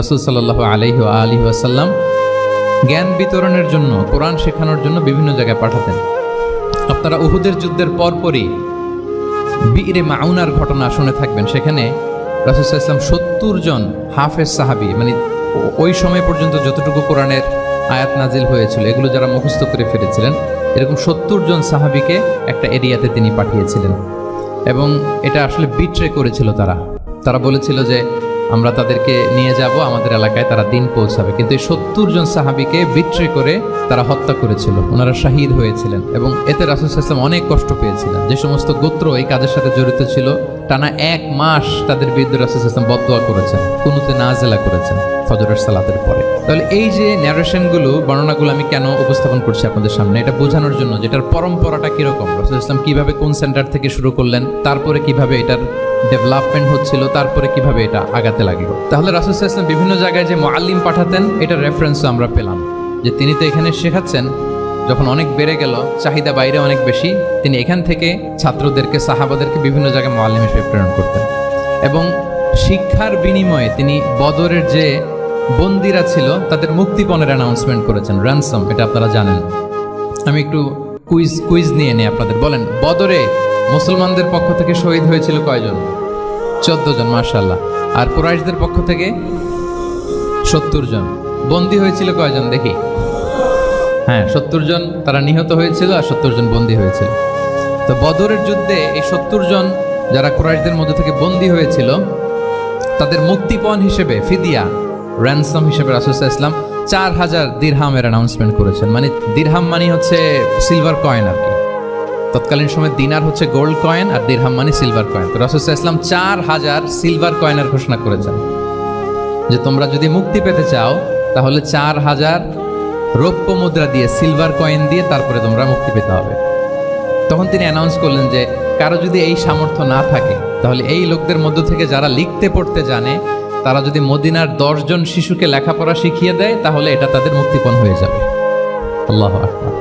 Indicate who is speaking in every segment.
Speaker 1: রাসূল সাল্লাল্লাহু আলাইহি ওয়া আলিহি ওয়াসাল্লাম জ্ঞান বিতরণের জন্য, কোরআন শেখানোর জন্য বিভিন্ন জায়গায় পাঠাতেন। আপনারা উহুদের যুদ্ধের পরপরই বীরে মাউনার ঘটনা শুনে থাকবেন। সেখানে রাসূল সাল্লাল্লাহু আলাইহি ওয়াসাল্লাম ৭০ জন হাফেজ সাহাবী, মানে ওই সময় পর্যন্ত যতটুকু কোরআনের আয়াত নাজিল হয়েছিল এগুলো যারা মুখস্থ করে ফেলেছিলেন, এরকম ৭০ জন সাহাবীকে একটা এরিয়াতে তিনি পাঠিয়েছিলেন। এবং এটা আসলে বিট্রে করেছিল তারা বলেছিল যে আমরা তাদেরকে নিয়ে যাব আমাদের এলাকায়, তারা দিন পৌঁছাবে। কিন্তু এই ৭০ জন সাহাবীকে বিট্রে করে তারা হত্যা করেছিল, ওনারা শাহীদ হয়েছিলেন। এবং এতে রাসূল সাল্লাল্লাহু আলাইহি ওয়াসাল্লাম অনেক কষ্ট পেয়েছিলেন। যে সমস্ত গোত্র এই কাজের সাথে জড়িত ছিল, টানা ১ মাস তাদের বিরুদ্ধে রাসূল সাল্লাল্লাহু আলাইহি ওয়াসাল্লাম বদদোয়া করেছেন, কুনুতে নাজিলা করেছেন ফজরের সালাতের পরে। তাহলে এই যে ন্যারেশনগুলো, বর্ণনাগুলো আমি কেন উপস্থাপন করছি আপনাদের সামনে, এটা বোঝানোর জন্য যেটার পরম্পরাটা কিরকম, রাসূল সাল্লাল্লাহু আলাইহি ওয়াসাল্লাম কিভাবে কোন সেন্টার থেকে শুরু করলেন, তারপরে কিভাবে এটার ডেভেলপমেন্ট হচ্ছিল, তারপরে কিভাবে এটা আগাতে লাগলো। তাহলে রাসূল সাল্লাল্লাহু আলাইহি ওয়াসাল্লাম বিভিন্ন জায়গায় যে মুআল্লিম পাঠাতেন, এটা রেফারেন্সও আমরা পেলাম যে তিনি তো এখানে শেখাচ্ছেন, যখন অনেক বেড়ে গেল, চাহিদা বাইরে অনেক বেশি, তিনি এখান থেকে ছাত্রদেরকে, সাহাবাদেরকে বিভিন্ন জায়গায় মুআল্লিম হিসেবে প্রেরণ করতেন। এবং শিক্ষার বিনিময়ে তিনি বদরের যে বন্দিরা ছিল তাদের মুক্তিপণের অ্যানাউন্সমেন্ট করেছেন, র্যানসম, এটা আপনারা জানেন। আমি একটু কুইজ নিয়ে নিই আপনাদের। বলেন, বদরে মুসলমানদের পক্ষ থেকে শহীদ হয়েছিল কয়জন? 14 জন, মাশাআল্লাহ। আর কুরাইশদের পক্ষ থেকে 70 জন। বন্দী হয়েছিল কয়জন দেখি? হ্যাঁ, 70 জন তারা নিহত হয়েছিল আর 70 জন বন্দী হয়েছিল। তো বদরের যুদ্ধে এই 70 জন যারা কুরাইশদের মধ্যে থেকে বন্দী হয়েছিল, তাদের মুক্তিপণ হিসেবে ফিদিয়া, র্যানসম হিসেবে রাসূল সাল্লাল্লাহু আলাইহি ওয়াসাল্লাম 4000 দিরহামের অ্যানাউন্সমেন্ট করেছেন। মানে দিরহাম মানে হচ্ছে সিলভার কয়েন আর কি। তৎকালীন সময় দিনার হচ্ছে গোল্ড কয়েন আর দিরহাম মানে সিলভার কয়েন। তো রাসূল সাল্লাল্লাহু আলাইহি ওয়াসাল্লাম 4000 সিলভার কয়েনের ঘোষণা করেছেন যে তোমরা যদি মুক্তি পেতে চাও তাহলে 4000 রৌপ্য মুদ্রা দিয়ে, সিলভার কয়েন দিয়ে তারপরে তোমরা মুক্তি পেতে হবে। তখন তিনি অ্যানাউন্স করলেন যে কারো যদি এই সামর্থ্য না থাকে তাহলে এই লোকদের মধ্য থেকে যারা লিখতে পড়তে জানে, তারা যদি মদিনার 10 জন শিশুকে লেখাপড়া শিখিয়ে দেয় তাহলে এটা তাদের মুক্তিপণ হয়ে যাবে। আল্লাহু আকবার।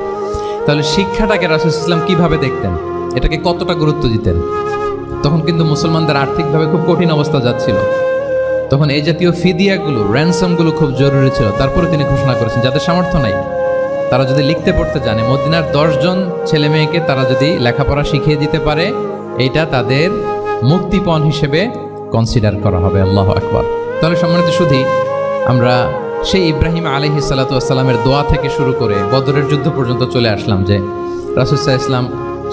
Speaker 1: তাহলে শিক্ষাটাকে রাসূল সাল্লাল্লাহু আলাইহি ওয়াসাল্লাম কিভাবে দেখতেন, এটাকে কতটা গুরুত্ব দিতেন? তখন কিন্তু মুসলমানদের আর্থিকভাবে খুব কঠিন অবস্থা যাচ্ছিল। তখন এই জাতীয় ফিদিয়াগুলো, র্যানসমগুলো খুব জরুরি ছিল। তারপরে তিনি ঘোষণা করেছেন যাদের সামর্থ্য নাই তারা যদি লিখতে পড়তে জানে, মদিনার 10 জন ছেলে মেয়েকে তারা যদি লেখাপড়া শিখিয়ে দিতে পারে, এইটা তাদের মুক্তিপণ হিসেবে কনসিডার করা হবে। আল্লাহু আকবার। তাহলে সম্মানিত সুধী, আমরা সেই ইব্রাহিম আলাইহিস সালাতু ওয়াস সালামের দোয়া থেকে শুরু করে বদরের যুদ্ধ পর্যন্ত চলে আসলাম যে রাসূল সাল্লাল্লাহু আলাইহি ওয়াসাল্লাম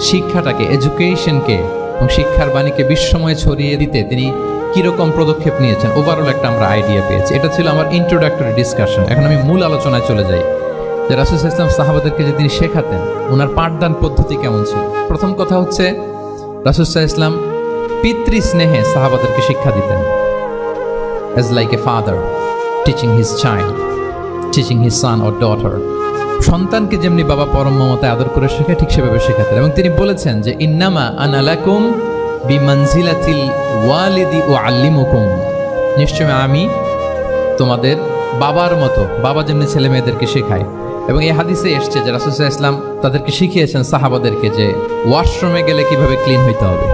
Speaker 1: শিক্ষাটাকে, এডুকেশনকে এবং শিক্ষার বাণীকে বিশ্বময় ছড়িয়ে দিতে তিনি কীরকম পদক্ষেপ নিয়েছেন, ওভারঅল একটা আমরা আইডিয়া পেয়েছি। এটা ছিল আমার ইন্ট্রোডাক্টরি ডিসকাশন। এখন আমি মূল আলোচনায় চলে যাই যে রাসূল সাল্লাল্লাহু আলাইহি ওয়াসাল্লাম সাহাবাদেরকে যে তিনি শেখাতেন, ওনার পাঠদান পদ্ধতি কেমন ছিল। প্রথম কথা হচ্ছে রাসূল সাল্লাল্লাহু আলাইহি ওয়াসাল্লাম পিতৃ স্নেহে সাহাবাদেরকে শিক্ষা দিতেন, as like a father teaching his child, teaching his son or daughter. সন্তানকে যেমনি বাবা পরম মমতায় আদর করে শেখায়, ঠিক সেভাবে শেখাতেন। এবং তিনি বলেছেন যে ইন্নামা আনা লাকুম বিমানজিলাতিল ওয়ালিদি উআল্লিমুকুম, নিশ্চয় আমি তোমাদের বাবার মতো, বাবা যেমনি ছেলে মেয়েদেরকে শেখায়। এবং এই হাদিসে এসছে যে রাসূল সাল্লাল্লাহু আলাইহি ওয়াসাল্লাম তাদেরকে শিখিয়েছেন সাহাবাদেরকে যে ওয়াশরুমে গেলে কিভাবে ক্লিন হইতে হবে,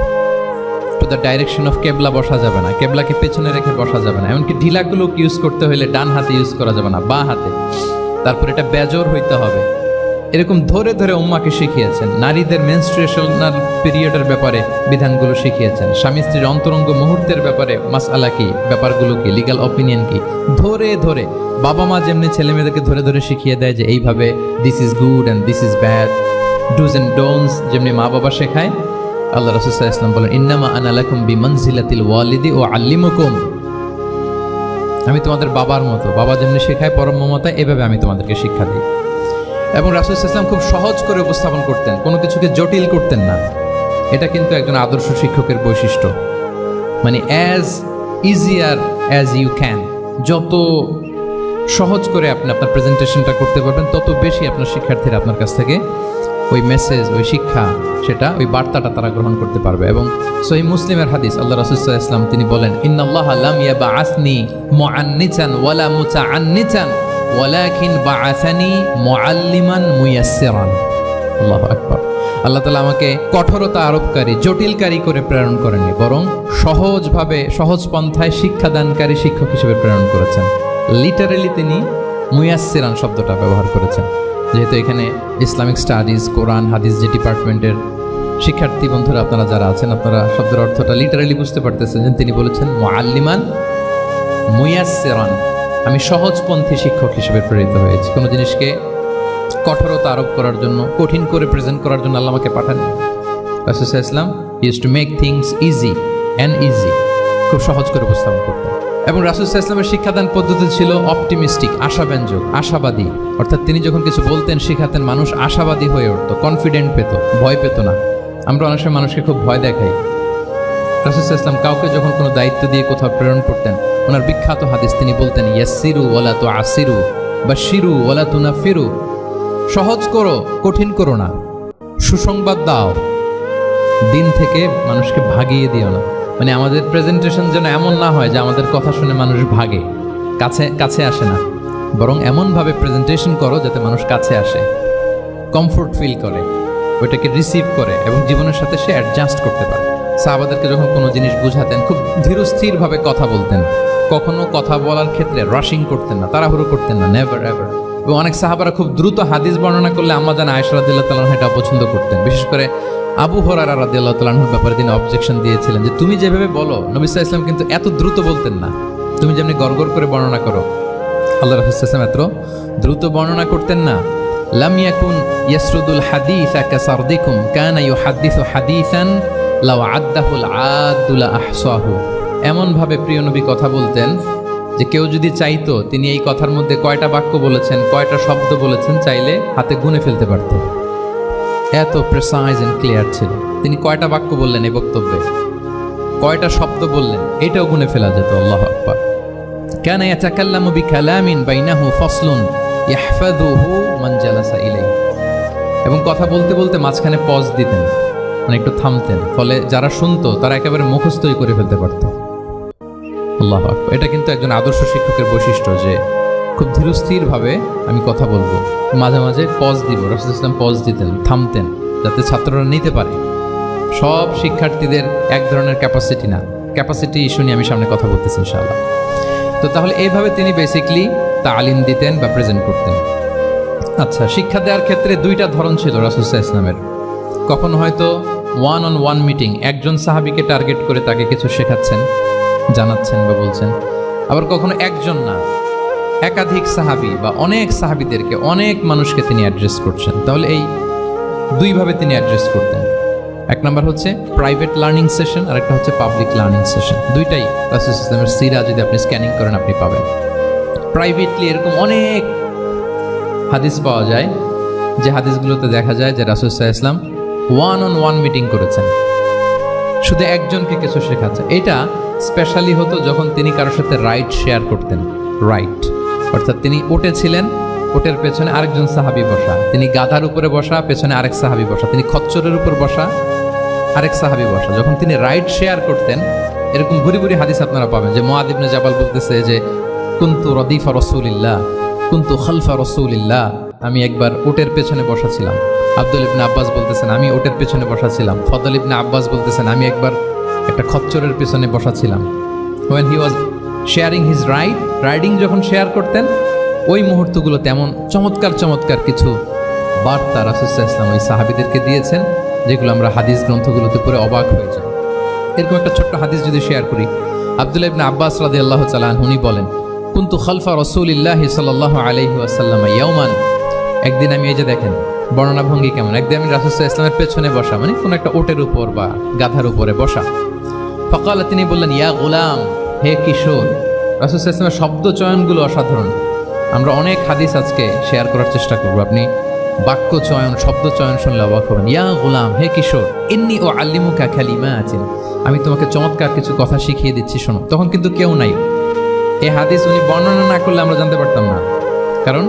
Speaker 1: টু দ্য ডাইরেকশন অফ কেবলা বসা যাবে না, কেবলাকে পেছনে রেখে বসা যাবে না, এমনকি ঢিলাগুলো ইউজ করতে হলে ডান হাতে ইউজ করা যাবে না, বাঁ হাতে। তারপর এটা বেজোর হইতে হবে। এরকম ধরে ধরে উম্মাকে শিখিয়েছেন। নারীদের মেনস্ট্রুয়েশনাল পিরিয়ডের ব্যাপারে বিধানগুলো শিখিয়েছেন। স্বামী স্ত্রীর অন্তরঙ্গ মুহূর্তের ব্যাপারে মাসআলা কি, ব্যাপারগুলো কি, লিগ্যাল অপিনিয়ন কি, ধরে ধরে বাবা মা যেমনি ছেলে মেয়েদেরকে ধরে ধরে শিখিয়ে দেয় যে এইভাবে this is good and this is bad, dos and don'ts যেমনি মা বাবা শেখায়, আল্লাহ রাসূল সাল্লাল্লাহু আলাইহি ওয়াসাল্লাম বলেন ইন্নামা আনা লাকুম বিমানজিলাতিল ওয়ালিদি উআল্লিমুকুম, আমি তোমাদের বাবার মতো, বাবা যেমনি শেখায় পরম মমতায়, এভাবে আমি তোমাদেরকে শিক্ষা দিই। এবং রাসূল সাল্লাল্লাহু আলাইহি ওয়াসাল্লাম খুব সহজ করে উপস্থাপন করতেন, কোনো কিছুকে জটিল করতেন না। এটা কিন্তু একজন আদর্শ শিক্ষকের বৈশিষ্ট্য। মানে as easier as you can, যত সহজ করে আপনি আপনার প্রেজেন্টেশনটা করতে পারবেন, তত বেশি আপনার শিক্ষার্থীরা আপনার কাছ থেকে ওই মেসেজ, ওই শিক্ষা, সেটা, ওই বার্তাটা তারা গ্রহণ করতে পারবে। এবং সহিহ মুসলিমের হাদিস, আল্লাহ রাসূল সাল্লাল্লাহু আলাইহি ওয়াসাল্লাম তিনি বলেন ইন্নাল্লাহা লাম ইয়াবআসনি মুআন্নিতান ওয়ালা মুতাআন্নিতান ওয়ালাকিন বাআসানি মুআল্লিমান মুয়াসসিরান। আল্লাহু আকবার। আল্লাহ তাআলা আমাকে কঠোরতা আরোপকারী, জটিলকারী করে প্রেরণ করেননি, বরং সহজভাবে, সহজ পন্থায় শিক্ষাদানকারী শিক্ষক হিসেবে প্রেরণ করেছেন। লিটারেলি তিনি মুয়াসসিরান শব্দটা ব্যবহার করেছেন। যেহেতু এখানে ইসলামিক স্টাডিজ, কোরআন, হাদিস যে ডিপার্টমেন্টের শিক্ষার্থী বন্ধুরা আপনারা যারা আছেন, আপনারা শব্দের অর্থটা লিটারেলি বুঝতে পারতেছেন যে তিনি বলেছেন মুআল্লিমান মুয়াসসিরান, আমি সহজপন্থী শিক্ষক হিসেবে প্রেরিত হয়েছি। কোনো জিনিসকে কঠোরতা আরোপ করার জন্য, কঠিন করে প্রেজেন্ট করার জন্য আল্লাহ আমাকে পাঠান। রাসূল সাল্লাল্লাহু আলাইহি ওয়াসাল্লাম use to make things easy and easy, খুব সহজ করে উপস্থাপন করতেন। এবং রাসূল সাল্লাল্লাহু আলাইহি ওয়াসাল্লামের শিক্ষাদান পদ্ধতি ছিল অপটিমিস্টিক, আশাব্যঞ্জক, আশাবাদী। অর্থাৎ তিনি যখন কিছু বলতেন, শেখাতেন, মানুষ আশাবাদী হয়ে উঠত, কনফিডেন্ট পেত, ভয় পেত না। আমরা অনেক সময় মানুষকে খুব ভয় দেখাই। রাসূল সাল্লাল্লাহু আলাইহি ওয়াসাল্লাম কাউকে যখন কোনো দায়িত্ব দিয়ে কোথাও প্রেরণ করতেন, ওনার বিখ্যাত হাদিস তিনি বলতেন, ইয়াসসিরু ওয়ালা তুআসসিরু বাশশিরু ওয়ালা তুনাফিরু, সহজ করো, কঠিন করো না, সুসংবাদ দাও, দিন থেকে মানুষকে ভাগিয়ে দিও না। মানে আমাদের প্রেজেন্টেশন যেন এমন না হয় যে আমাদের কথা শুনে মানুষ ভাগে, কাছে আসে না, বরং এমনভাবে প্রেজেন্টেশন করো যাতে মানুষ কাছে আসে, কমফোর্ট ফিল করে, ওইটাকে রিসিভ করে এবং জীবনের সাথে সে অ্যাডজাস্ট করতে পারে। সাহাবাদেরকে যখন কোনো জিনিস বুঝাতেন, খুব ধীরস্থিরভাবে কথা বলতেন, কখনো কথা বলার ক্ষেত্রে রাশিং করতেন না, তাড়াহুড়ো করতেন না, নেভার এভার। এবং অনেক সাহাবারা খুব দ্রুত হাদিস বর্ণনা করলে আম্মা জান আয়েশা রাদিয়াল্লাহু তাআলা আনহা এটা অপছন্দ করতেন। বিশেষ করে আবু হুরায়রা রাদিয়াল্লাহু তাআলা আনহুর ব্যাপারে তিনি অবজেকশন দিয়েছিলেন যে তুমি যেভাবে বলো, নবী সাল্লাল্লাহু আলাইহি ওয়াসাল্লাম কিন্তু এত দ্রুত বলতেন না, তুমি যেমনি গড়গড় করে বর্ণনা করো, আল্লাহ রাসূল সাল্লাল্লাহু আলাইহি ওয়াসাল্লাম এত দ্রুত বর্ণনা করতেন না। লাম ইয়াকুন ইয়াসরুদুল হাদিসা কাসারদিকুম কানা ইউহাদ্দিসু হাদিসান লাউ আদ্দাহুল আদ্দু লা আহসাহু। এমনভাবে প্রিয় নবী কথা বলতেন যে কেউ যদি চাইতো তিনি এই কথার মধ্যে কয়টা বাক্য বলেছেন, কয়টা শব্দ বলেছেন, চাইলে হাতে গুনে ফেলতে পারত। এত প্রেসাইজ এন্ড ক্লিয়ার ছিল। তিনি কয়টা বাক্য বললেন এই বক্তব্যে, কয়টা শব্দ বললেন, এটাও গুনে ফেলা যেত। আল্লাহু আকবার। কানা ইয়াতাকাল্লামু বিকালামিন বাইনাহু ফাসলুন ইয়াহফাযুহু মান জালাসা ইলাইহি। এবং কথা বলতে বলতে মাঝখানে পজ দিতেন, মানে একটু থামতেন, ফলে যারা শুনতো তারা একেবারে মুখস্থই করে ফেলতে পারত। আল্লাহু আকবার। এটা কিন্তু একজন আদর্শ শিক্ষকের বৈশিষ্ট্য যে খুব ধীরস্থিরভাবে আমি কথা বলবো, মাঝে মাঝে পজ দিব। রাসূল সাল্লাল্লাহু আলাইহি ওয়াসাল্লাম পজ দিতেন, থামতেন, যাতে ছাত্ররা নিতে পারে। সব শিক্ষার্থীদের এক ধরনের ক্যাপাসিটি না, ক্যাপাসিটি ইস্যু নিয়ে আমি সামনে কথা বলতেছি ইনশাআল্লাহ। তো তাহলে এইভাবে তিনি বেসিকলি তালিম দিতেন বা প্রেজেন্ট করতেন। আচ্ছা, শিক্ষা দেওয়ার ক্ষেত্রে দুইটা ধরন ছিল রাসূল সাল্লাল্লাহু আলাইহি ওয়াসাল্লামের। কখনো হয়তো ওয়ান অন ওয়ান মিটিং, একজন সাহাবীকে টার্গেট করে তাকে কিছু শেখাচ্ছেন, জানাচ্ছেন বা বলছেন। আবার কখনো একজন না, একাধিক সাহাবী বা অনেক সাহাবীদেরকে, অনেক মানুষকে তিনি অ্যাড্রেস করছেন। তাহলে এই দুইভাবে তিনি অ্যাড্রেস করতেন। এক নাম্বার হচ্ছে প্রাইভেট লার্নিং সেশন, আর একটা হচ্ছে পাবলিক লার্নিং সেশন। দুইটাই রাসূল সাল্লাল্লাহু আলাইহি ওয়াসাল্লামের সিরা যদি আপনি স্ক্যানিং করেন আপনি পাবেন। প্রাইভেটলি এরকম অনেক হাদিস পাওয়া যায় যে হাদিসগুলোতে দেখা যায় যে রাসূল সাল্লাল্লাহু আলাইহি ওয়াসাল্লাম ওয়ান অন ওয়ান মিটিং করেছেন, শুধু একজনকে কিছু শেখাচ্ছে। এটা স্পেশালি হতো যখন তিনি কারোর সাথে রাইড শেয়ার করতেন। রাইট অর্থাৎ তিনি উটে ছিলেন, উটের পেছনে আরেকজন সাহাবী বসা, তিনি গাধার উপরে বসা, পেছনে আরেক সাহাবী বসা, তিনি খচ্চরের উপর বসা, আরেক সাহাবী বসা। যখন তিনি রাইড শেয়ার করতেন, এরকম ভুরি ভুরি হাদিস আপনারা পাবেন যে মুআয ইবনে জাবাল বলতেছে যে কুনতু রদিফা রাসূলিল্লাহ কুনতু খালফা রাসূলিল্লাহ, আমি একবার উটের পেছনে বসা ছিলাম। আব্দুল ইবনে আব্বাস বলতেছেন আমি উটের পেছনে বসা ছিলাম। ফদল ইবনে আব্বাস বলতেছেন আমি একবার একটা খচ্চরের পেছনে বসা ছিলাম। when he was sharing his riding যখন শেয়ার করতেন, ওই মুহূর্তগুলো তেমন চমৎকার চমৎকার কিছু বার্তা রাসূল সাল্লাল্লাহু আলাইহি ওয়াসাল্লাম ওই সাহাবীদেরকে দিয়েছেন, যেগুলো আমরা হাদিস গ্রন্থগুলোতে পড়ে অবাক হয়ে যাই। এরকম একটা ছোট্ট হাদিস যদি শেয়ার করি, আব্দুল্লাহ ইবনে আব্বাস রাদিয়াল্লাহু তাআলা আনহু উনি বলেন, কুনতু খালফা রাসূলিল্লাহি সাল্লাল্লাহু আলাইহি ওয়াসাল্লাম ইয়াওমান, একদিন আমি, এই যে দেখেন বর্ণনা ভঙ্গি কেমন, একদিন আমি রাসূল সাল্লাল্লাহু আলাইহি ওয়াসাল্লামের পেছনে বসা, মানে কোনো একটা ওটের উপর বা গাধার উপরে বসা। ফাকাল, তিনি বললেন, ইয়া গোলাম, হে কিশোর। রাসূল সাল্লাল্লাহু আলাইহি ওয়াসাল্লামের শব্দ চয়নগুলো অসাধারণ। আমরা অনেক হাদিস আজকে শেয়ার করার চেষ্টা করব, আপনি বাক্য চয়ন, শব্দ চয়ন শুনলে অবাক হবেন। ইয়া গোলাম, হে কিশোর, ইন্নী উআল্লিমুকা কালিমাতিন, আমি তোমাকে চমৎকার কিছু কথা শিখিয়ে দিচ্ছি, শোনো। তখন কিন্তু কেউ নাই। এই হাদিস উনি বর্ণনা না করলে আমরা জানতে পারতাম না, কারণ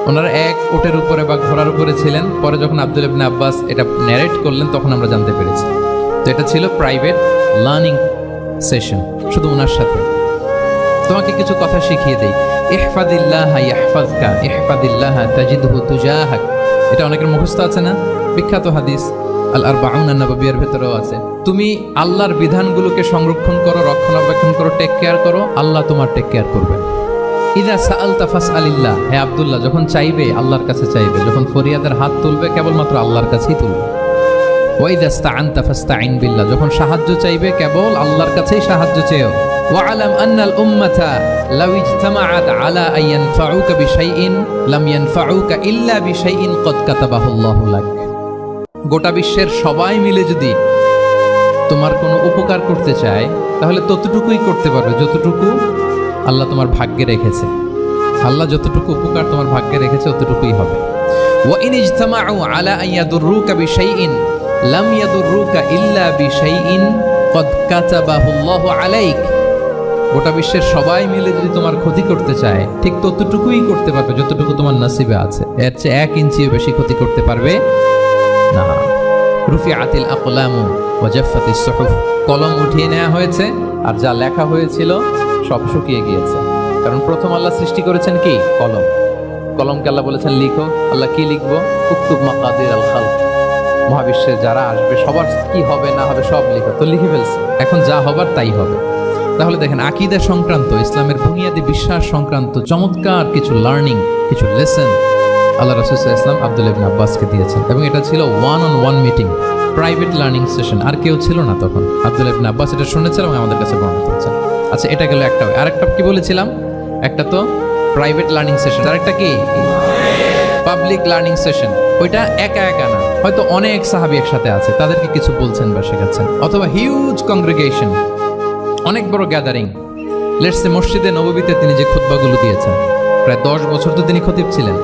Speaker 1: ওনারা এক ওটের উপরে বা ঘোড়ার উপরে ছিলেন। পরে যখন আব্দুল ইবনে আব্বাস এটা ন্যারেট করলেন তখন আমরা জানতে পেরেছি। তো এটা ছিল প্রাইভেট লার্নিং সেশন, শুধু ওনার সাথে। তোমাকে কিছু কথা শিখিয়ে দেই। ইহফাদিল্লাহ ইয়াহফাযকা, ইহফাদিল্লাহ তাজিদহু তুজাহাক। এটা অনেকের মুখস্থ আছে না, বিখ্যাত হাদিস আল আরবাউন আন-নববিয়ার ভেতরেও আছে। তুমি আল্লাহর বিধানগুলোকে সংরক্ষণ করো, রক্ষণাবেক্ষণ করো, টেক কেয়ার করো, আল্লাহ তোমার টেক কেয়ার করবেন। ইযা সাআলতা ফাসআলিল্লাহ, হে আব্দুল্লাহ যখন চাইবে আল্লাহর কাছে চাইবে, যখন ফরিয়াদের হাত তুলবে কেবলমাত্র আল্লাহর কাছেই তুলবে। ওয়া ইযা ইসতাআনতা ফাসতাঈন বিল্লাহ, যখন সাহায্য চাইবে কেবল আল্লাহর কাছেই সাহায্য চেয়েও। ওয়া আলাম আন্নাল উম্মাতা লাউ ইজতামাআত আলা আন ইয়ানফাউকা বিশাইইন লাম ইয়ানফাউকা ইল্লা বিশাইইন ক্বাদ কাতাবাহুল্লাহু লাক। গোটা বিশ্বের সবাই মিলে যদি তোমার কোনো উপকার করতে চায় তাহলে ততটুকুই করতে পারবে যতটুকু আল্লাহ তোমার ভাগ্যে রেখেছে। আল্লাহ যতটুকু উপকার তোমার ভাগ্যে রেখেছে ততটুকুই হবে। ওয়া ইন ইজতামাউ আলা আন ইয়াদুররুকা বিশাইইন লাম ইয়াদুররুকা ইল্লা বিশাইইন ক্বাদ কাতাবাহুল্লাহু আলাইক। গোটা বিশ্বের সবাই মিলে যদি তোমার ক্ষতি করতে চায় ঠিক ততটুকুই করতে পারবে যতটুকু তোমার নসিবে আছে, এর চেয়ে 1 ইঞ্চিও বেশি ক্ষতি করতে পারবে না। রুফিআতিল আকলামু ওয়া জাফফাতিস সুহুফ, কলম উঠিয়ে নেওয়া হয়েছে আর যা লেখা হয়েছিল সব শুকিয়ে গিয়েছে। কারণ প্রথম আল্লাহ সৃষ্টি করেছেন কি? কলম। কলমকে আল্লাহ বলেছেন লিখো। আল্লাহ কি লিখবো? উকতুব মাকাদির আল খালক, মহাবিশ্বে যারা আসবে সবার কি হবে না হবে সব লিখো। তো লিখে ফেলছে, এখন যা হবার তাই হবে। তাহলে দেখেন আকীদা সংক্রান্ত, ইসলামের বুনিয়াদী বিশ্বাস সংক্রান্ত চমৎকার কিছু লার্নিং, কিছু লেসন আল্লাহ রাসূল সাল্লাল্লাহু আলাইহি ওয়াসাল্লাম আব্দুল্লাহ ইবনে আব্বাসকে দিয়েছেন। এবং এটা ছিল 1-on-1 meeting, private learning session. আর কেউ ছিল না তখন। আব্দুল্লাহ ইবনে আব্বাস এটা শুনেছেন এবং আমাদের কাছে বর্ণনা করেছেন। আচ্ছা, এটা গেল একটা। আরেকটা কি বলেছিলাম? একটা তো প্রাইভেট লার্নিং সেশন, আরেকটা কি পাবলিক লার্নিং সেশন। ওইটা একা একা না, হয়তো অনেক সাহাবী একসাথে আছে, তাদেরকে কিছু বলছেন বা শেখাচ্ছেন। অথবা হিউজ কংগ্রেগেশন, অনেক বড় গ্যাদারিং। লেটস সে মসজিদে নববীতে তিনি যে খুতবাগুলো দিয়েছেন, প্রায় 10 বছর তো তিনি খতিব ছিলেন,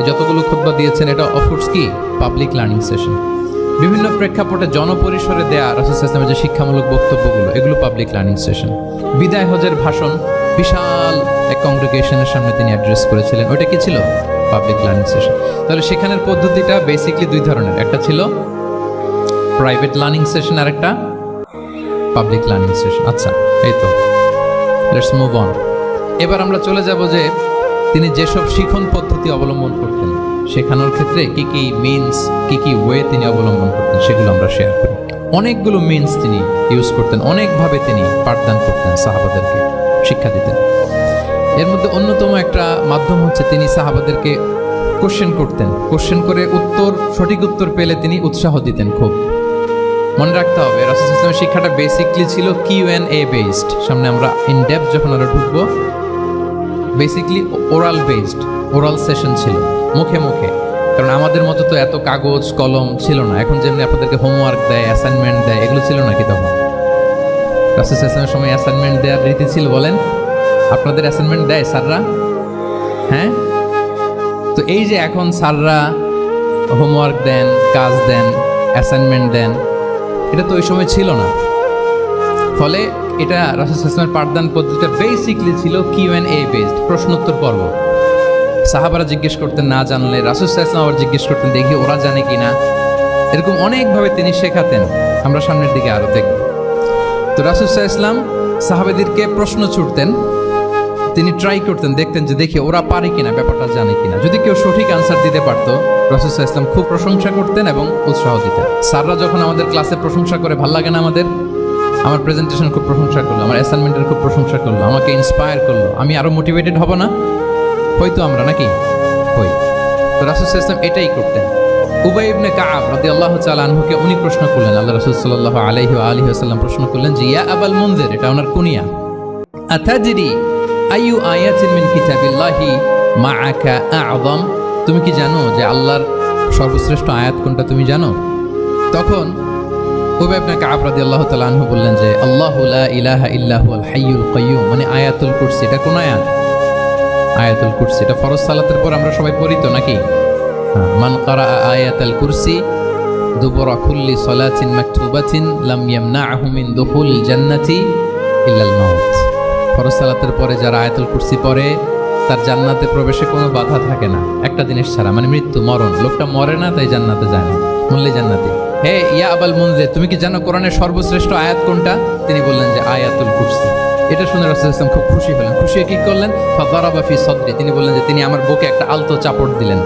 Speaker 1: যতগুলো খুতবা দিয়েছেন এটা অফকোর্স কি পাবলিক লার্নিং সেশন। বিভিন্ন প্রেক্ষাপটে জনপরিসরে দেয়া রাসূল সাল্লাল্লাহু আলাইহি ওয়াসাল্লামের যে শিক্ষামূলক বক্তব্যগুলো, এগুলো পাবলিক লার্নিং সেশন। বিদায় হজের ভাষণ বিশাল এক কংগ্রেগেশনের সামনে তিনি অ্যাড্রেস করেছিলেন, ওইটা কি ছিল? Public learning session. তাহলে সেখানের পদ্ধতিটা বেসিকলি 2 ধরনের, একটা ছিল প্রাইভেট লার্নিং সেশন আর একটা পাবলিক লার্নিং সেশন। আচ্ছা, এই তো, লেটস মুভ অন। এবার আমরা চলে যাব যে তিনি যেসব শিখন পদ্ধতি অবলম্বন করতেন, শেখানোর ক্ষেত্রে কি কি মিনস, কি কি ওয়ে তিনি অবলম্বন করতেন, সেগুলো আমরা শেয়ার করি। অনেকগুলো মিনস তিনি ইউজ করতেন, অনেকভাবে তিনি পাঠদান করতেন, সাহাবাদেরকে শিক্ষা দিতেন। এর মধ্যে অন্যতম একটা মাধ্যম হচ্ছে তিনি সাহাবাদেরকে কোশ্চেন করতেন। কোশ্চেন করে সঠিক উত্তর পেলে তিনি উৎসাহ দিতেন খুব। মনে রাখতে হবে রাসূল সাল্লাল্লাহু আলাইহি ওয়াসাল্লামের শিক্ষাটা বেসিকলি ছিল Q&A বেসড। সামনে আমরা ইন ডেপথ যখন আমরা ঢুকবো, basically oral based, oral session ছিল, মুখে মুখে। কারণ আমাদের মতো তো এত কাগজ কলম ছিল না। এখন যেমনি আপনাদেরকে হোমওয়ার্ক দেয়, অ্যাসাইনমেন্ট দেয়, এগুলো ছিল নাকি তখন? রাসূল সাল্লাল্লাহু আলাইহি ওয়াসাল্লামের সময় অ্যাসাইনমেন্ট দেওয়ার রীতি ছিল? বলেন, আপনাদের অ্যাসাইনমেন্ট দেয় স্যাররা? হ্যাঁ। তো এই যে এখন স্যাররা হোমওয়ার্ক দেন, কাজ দেন, অ্যাসাইনমেন্ট দেন, এটা তো ওই সময় ছিল না। ফলে এটা রাসূল সাল্লাল্লাহু আলাইহি ওয়াসাল্লামের পাঠদান পদ্ধতিটা বেসিকলি ছিল Q&A বেসড, প্রশ্নোত্তর পর্ব। সাহাবারা জিজ্ঞেস করতেন, না জানলে রাসূল সাল্লাল্লাহু আলাইহি ওয়াসাল্লাম আবার জিজ্ঞেস করতেন, দেখি ওরা জানে কিনা। এরকম অনেকভাবে তিনি শেখাতেন, আমরা সামনের দিকে আরো দেখব। তো রাসূল সাল্লাল্লাহু আলাইহি ওয়াসাল্লাম সাহাবাদেরকে প্রশ্ন ছুড়তেন, তিনি ট্রাই করতেন, দেখতেন যে দেখি ওরা পারে কিনা, ব্যাপারটা জানে কিনা। যদি কেউ সঠিক আনসার দিতে পারতো, রাসূল সাল্লাল্লাহু আলাইহি ওয়াসাল্লাম খুব প্রশংসা করতেন এবং উৎসাহ দিতেন। স্যাররা যখন আমাদের ক্লাসে প্রশংসা করে, ভাল লাগে না আমাদের? আমার প্রেজেন্টেশন খুব প্রশংসা করলো, আমার অ্যাসাইনমেন্টের খুব প্রশংসা করলো, আমাকে ইন্সপায়ার করলো, আমি আরো মোটিভেটেড হব না? হয়তো আমরা নাকি হই। তো রাসূল সাল্লাল্লাহু আলাইহি ওয়াসাল্লাম এটাই করতেন। উবাই ইবনে কাআব রাদিয়াল্লাহু তাআলা আনহুকে উনি প্রশ্ন করলেন, আল্লাহ রাসূল সাল্লাল্লাহু আলাইহি ওয়া আলিহি ওয়াসাল্লাম প্রশ্ন করলেন যে, ইয়া আবাল মুনজির, এটা ওনার কুনিয়া, আতাদরি আইয়ু আয়াতিন মিন কিতাবিল্লাহি মাআকা আ'যাম, তুমি কি জানো যে আল্লাহর সর্বশ্রেষ্ঠ আয়াত কোনটা, তুমি জানো? তখন উবাই ইবনে কাআব রাদিয়াল্লাহু তাআলা আনহু বললেন যে, আল্লাহু লা ইলাহা ইল্লা হুয়াল হাইয়ুল কাইয়্যুম, মানে আয়াতুল কুরসি। এটা কোন আয়াত? আয়াতুল কুরসি। এটা ফরজ সালাতের পর আমরা সবাই পড়ি তো নাকি? মান ক্বারা আয়াতুল কুরসি দুবুরা কুল্লি সালাতিন মাকতুবাতিন লাম ইয়ামনাহু মিন দুখুলিল জান্নাতি ইল্লাল মাউত। ফরজ সালাতের পরে যারা আয়াতুল কুরসি পড়ে তার জান্নাতে প্রবেশে কোনো বাধা থাকে না, একটা জিনিস ছাড়া, মানে মৃত্যু, মরণ। লোকটা মরে না তাই জান্নাতে যায় না, মরলে জান্নাতি। হে ইয়া আবাল মুনজির, তুমি কি জানো কোরআনের সর্বশ্রেষ্ঠ আয়াত কোনটা? তিনি বললেন যে আয়াতুল কুরসি। এটা শুনে রাসূল সাল্লাল্লাহু আলাইহি ওয়াসাল্লাম খুব খুশি হলেন। খুশি হয়ে কি করলেন? ফাদারাবা ফি সদরি, তিনি বললেন যে তিনি আমার বুকে একটা আলতো চাপড় দিলেন।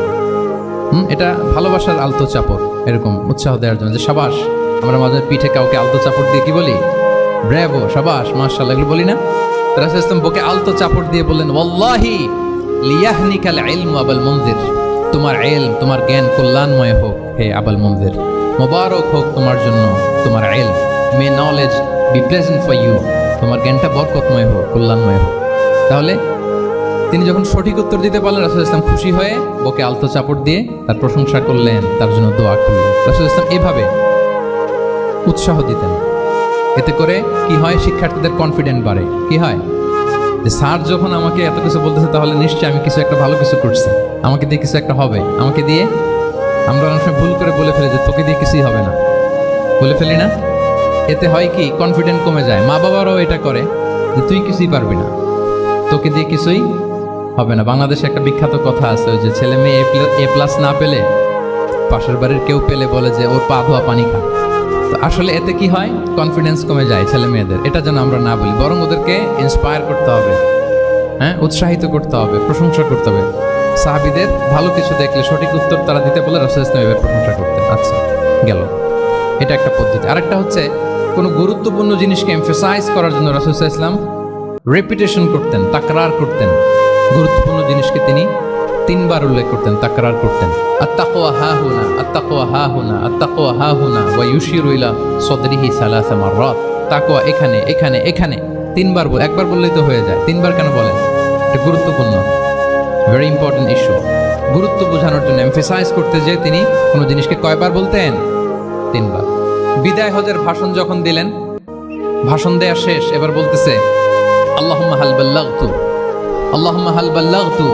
Speaker 1: এটা ভালোবাসার আলতো চাপড়, এরকম উৎসাহ দেওয়ার জন্য, যে সাবাস। আমরা আমাদের পিঠে কাউকে আলতো চাপড় দিয়ে কি বলি? ব্রাভো, সাবাস, মাশাআল্লাহ, এগুলো বলি না? রাসূল ইসলাম বুকে আলতো চাপড় দিয়ে বললেন, ওয়াল্লাহি লিয়াহনিকাল ইলমু আবুল মুনজির, তোমার ইলম, তোমার জ্ঞান কল্যাণময় হোক হে আবুল মুনজির, মোবারক হোক তোমার জন্য তোমার ইলম, may knowledge be pleasant for you, তোমার জ্ঞানটা বরকতময় হোক, কল্যাণময় হোক। তাহলে তিনি যখন সঠিক উত্তর দিতে পারলেন, রাসূল ইসলাম খুশি হয়ে বুকে আলতো চাপড় দিয়ে তার প্রশংসা করলেন, তার জন্য দোয়া করলেন। রাসূল ইসলাম এভাবে উৎসাহ দিতেন। এতে করে কি হয়, শিক্ষার্থীদের কনফিডেন্ট বাড়ে। কি হয় যে স্যার যখন আমাকে এত কিছু বলতেছে, তাহলে নিশ্চয়ই আমি কিছু একটা ভালো কিছু করছি, আমাকে দিয়ে কিছু একটা হবে। আমাকে দিয়ে আমরা অনেক সময় ভুল করে বলে ফেলি যে তোকে দিয়ে কিছুই হবে না, বলে ফেলি না? এতে হয় কি, কনফিডেন্ট কমে যায়। মা বাবারাও এটা করে যে তুই কিছুই পারবি না, তোকে দিয়ে কিছুই হবে না। বাংলাদেশে একটা বিখ্যাত কথা আছে, ওই যে ছেলে মেয়ে এ প্লাস না পেলে পাশের বাড়ির কেউ পেলে বলে যে ওর পা ধোয়া পানি খা। তো আসলে এতে কি হয়, কনফিডেন্স কমে যায় ছেলে মেয়েদের। এটা যেন আমরা না বলি, বরং ওদেরকে ইন্সপায়ার করতে হবে, হ্যাঁ, উৎসাহিত করতে হবে, প্রশংসা করতে হবে। সাহাবীদের ভালো কিছু দেখলে সঠিক উত্তর তারা দিতে বলে রাসূল ইসলাম এভাবে প্রশংসা করতেন। আচ্ছা, গেল, এটা একটা পদ্ধতি। আরেকটা হচ্ছে, কোনো গুরুত্বপূর্ণ জিনিসকে এমফাসাইজ করার জন্য রাসূল ইসলাম রেপিটেশন করতেন, তাকরার করতেন। গুরুত্বপূর্ণ জিনিসকে তিনি 3 বার উল্লেখ করতেন, তাকরার করতেন। আত-তাকওয়া হাহুনা, আত-তাকওয়া হাহুনা, আত-তাকওয়া হাহুনা ওয়া ইউশিরু ইলা সাদরিহি 3 মাররাত। তাকওয়া এখানে, এখানে, এখানে 3 বার বল, একবার বললেই তো হয়ে যায়, 3 বার কেন বলেন? এটা গুরুত্বপূর্ণ, ভেরি ইম্পর্টেন্ট ইস্যু। গুরুত্ব বোঝানোর জন্য, এমফাসাইজ করতে যে তিনি কোনো জিনিসকে কয়বার বলতেন? 3 বার। বিদায় হজের ভাষণ যখন দিলেন, ভাষণ দেয়া শেষ, এবার বলতেছে আল্লাহুম্মা হাল বাল্লাগতু, আল্লাহুম্মা হাল বাল্লাগতু,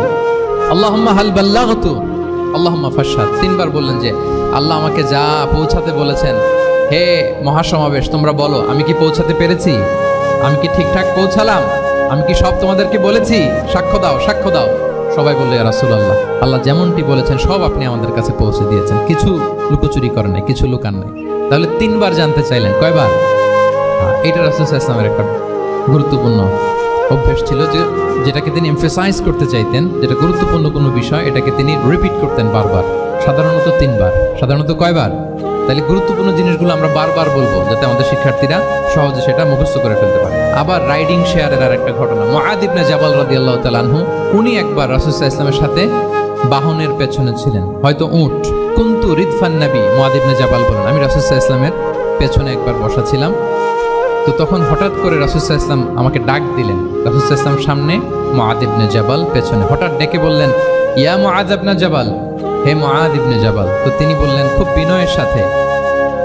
Speaker 1: আল্লাহুম্মা হাল বাল্লাগতু, আল্লাহুম্মা ফাশহাদ। 3 বার বললেন যে আল্লাহ আমাকে যা পৌঁছাতে বলেছেন, হে মহাসমাবেশ তোমরা বলো আমি কি পৌঁছাতে পেরেছি? আমি কি ঠিকঠাক পৌঁছালাম? আমি কি সব তোমাদেরকে বলেছি? সাক্ষ্য দাও, সাক্ষ্য দাও। সবাই বললো ইয়া রাসূলুল্লাহ, আল্লাহ যেমনটি বলেছেন সব আপনি আমাদের কাছে পৌঁছে দিয়েছেন, কিছু লুকোচুরি করেন নাই, কিছু লুকান নাই। তাহলে 3 বার জানতে চাইলেন, কয়বার? এটা রাসূল সাল্লাল্লাহু আলাইহি ওয়াসাল্লামের একটা গুরুত্বপূর্ণ অভ্যাস ছিল, যে যেটাকে তিনি এমফাসাইজ করতে চাইতেন, যেটা গুরুত্বপূর্ণ কোনো বিষয়, এটাকে তিনি রিপিট করতেন বারবার। সাধারণত 3 বার। সাধারণত কয়বার? তাহলে গুরুত্বপূর্ণ জিনিসগুলো আমরা বারবার বলবো, যাতে আমাদের শিক্ষার্থীরা সহজে সেটা মুখস্থ করে ফেলতে পারে। আবার রাইডিং শেয়ারের আর একটা ঘটনা, মুআয ইবনে জাবাল রাদিয়াল্লাহু তাআলা আনহু, উনি একবার রাসূল সাল্লাল্লাহু আলাইহি ওয়াসাল্লামের সাথে বাহনের পেছনে ছিলেন, হয়তো উট। কুনতু রিদফান নবী, মুআয ইবনে জাবাল বলেন, আমি রাসূল সাল্লাল্লাহু আলাইহি ওয়াসাল্লামের পেছনে একবার বসা ছিলাম। তো তখন হঠাৎ করে রাসূল সাল্লাল্লাহু আলাইহি ওয়াসাল্লাম আমাকে ডাক দিলেন। রাসূল সাল্লাল্লাহু আলাইহি ওয়াসাল্লাম সামনে, মুআয ইবনে জাবাল পেছনে। হঠাৎ ডেকে বললেন, ইয়া মুআয ইবনে জাবাল, হে মুআয ইবনে জাবাল। তো তিনি বললেন খুব বিনয়ের সাথে,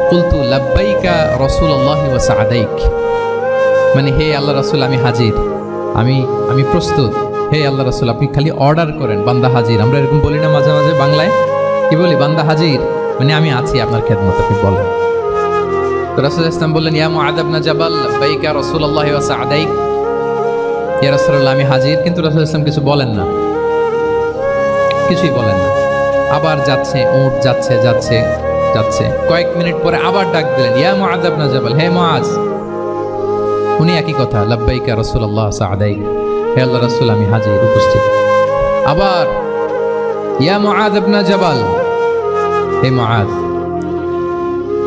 Speaker 1: কুলতু লাব্বাইকা রাসূলুল্লাহি ওয়া সা'দাইক, মানে হে আল্লাহ রাসূল আমি হাজির, আমি প্রস্তুত। হে আল্লাহ রাসূল আপনি খালি অর্ডার করেন, বান্দা হাজির। আমরা এরকম বলি না মাঝে মাঝে বাংলায়, কি বলি? বান্দা হাজির, মানে আমি আছি আপনার খেদমত, আপনি বলেন। তো রাসূল ইসলাম বললেন, ইয়া মুআয ইবনে জাবাল লাব্বাইকা রাসূলুল্লাহি ওয়া সা'দাইক, ইয়া রাসূলুল্লাহ আমি হাজির। কিন্তু রাসূল ইসলাম কিছু বলেন না, কিছুই বলেন না। আবার যাচ্ছে, উট যাচ্ছে যাচ্ছে যাচ্ছে। কয়েক মিনিট পরে আবার ডাক দিলেন, ইয়া মুআয ইবনে জাবাল, হে মুআয। উনি একই কথা, লাব্বাইকা রাসূলুল্লাহ সা'দাইক, হে আল্লাহ রাসূল আমি হাজির, উপস্থিত। আবার ইয়া মুআয ইবনে জাবাল, হে মুআয।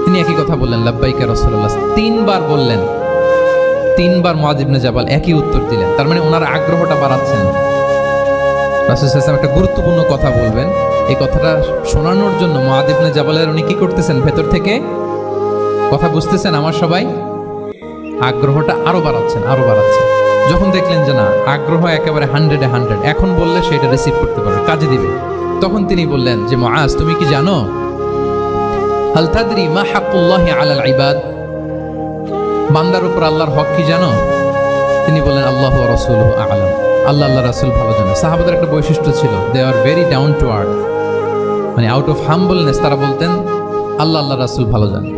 Speaker 1: তিনি একই কথা বললেন, লাব্বাইকা রাসূলুল্লাহ। 3 বার বললেন, 3 বার মুআয ইবনে জাবাল একই উত্তর দিলেন। তার মানে ওনার আগ্রহটা বাড়াচ্ছেন। রাসূল সাল্লাল্লাহু আলাইহি ওয়াসাল্লাম একটা গুরুত্বপূর্ণ কথা বলবেন, এই কথাটা শোনানোর জন্য মুআয ইবনে জাবালের উনি কি করতেছেন? ভেতর থেকে কথা বুঝতেছেন আমার সবাই, আগ্রহটা আরো বাড়াচ্ছেন, আরো বাড়াচ্ছেন। যখন দেখলেন যে না, আগ্রহ একেবারে 100-এ 100, এখন বললে সেটা রিসিভ করতে পারবে, কাজে দিবে, তখন তিনি বললেন যে মুআয তুমি কি জানো, হাল তাদরি মা হাক্কুল্লাহি আলাল ইবাদ, বান্দার উপর আল্লাহর হক কি জানো? তিনি বললেন আল্লাহু ওয়া রাসূলুহু আ'লাম, আল্লাহ আল্লাহ রাসূল ভালো জানেন। সাহাবাদের একটা বৈশিষ্ট্য ছিল, they are very down to earth, মানে আউট অফ হাম্বলনেস তারা বলতেন আল্লাহ আল্লাহ রাসূল ভালো জানেন।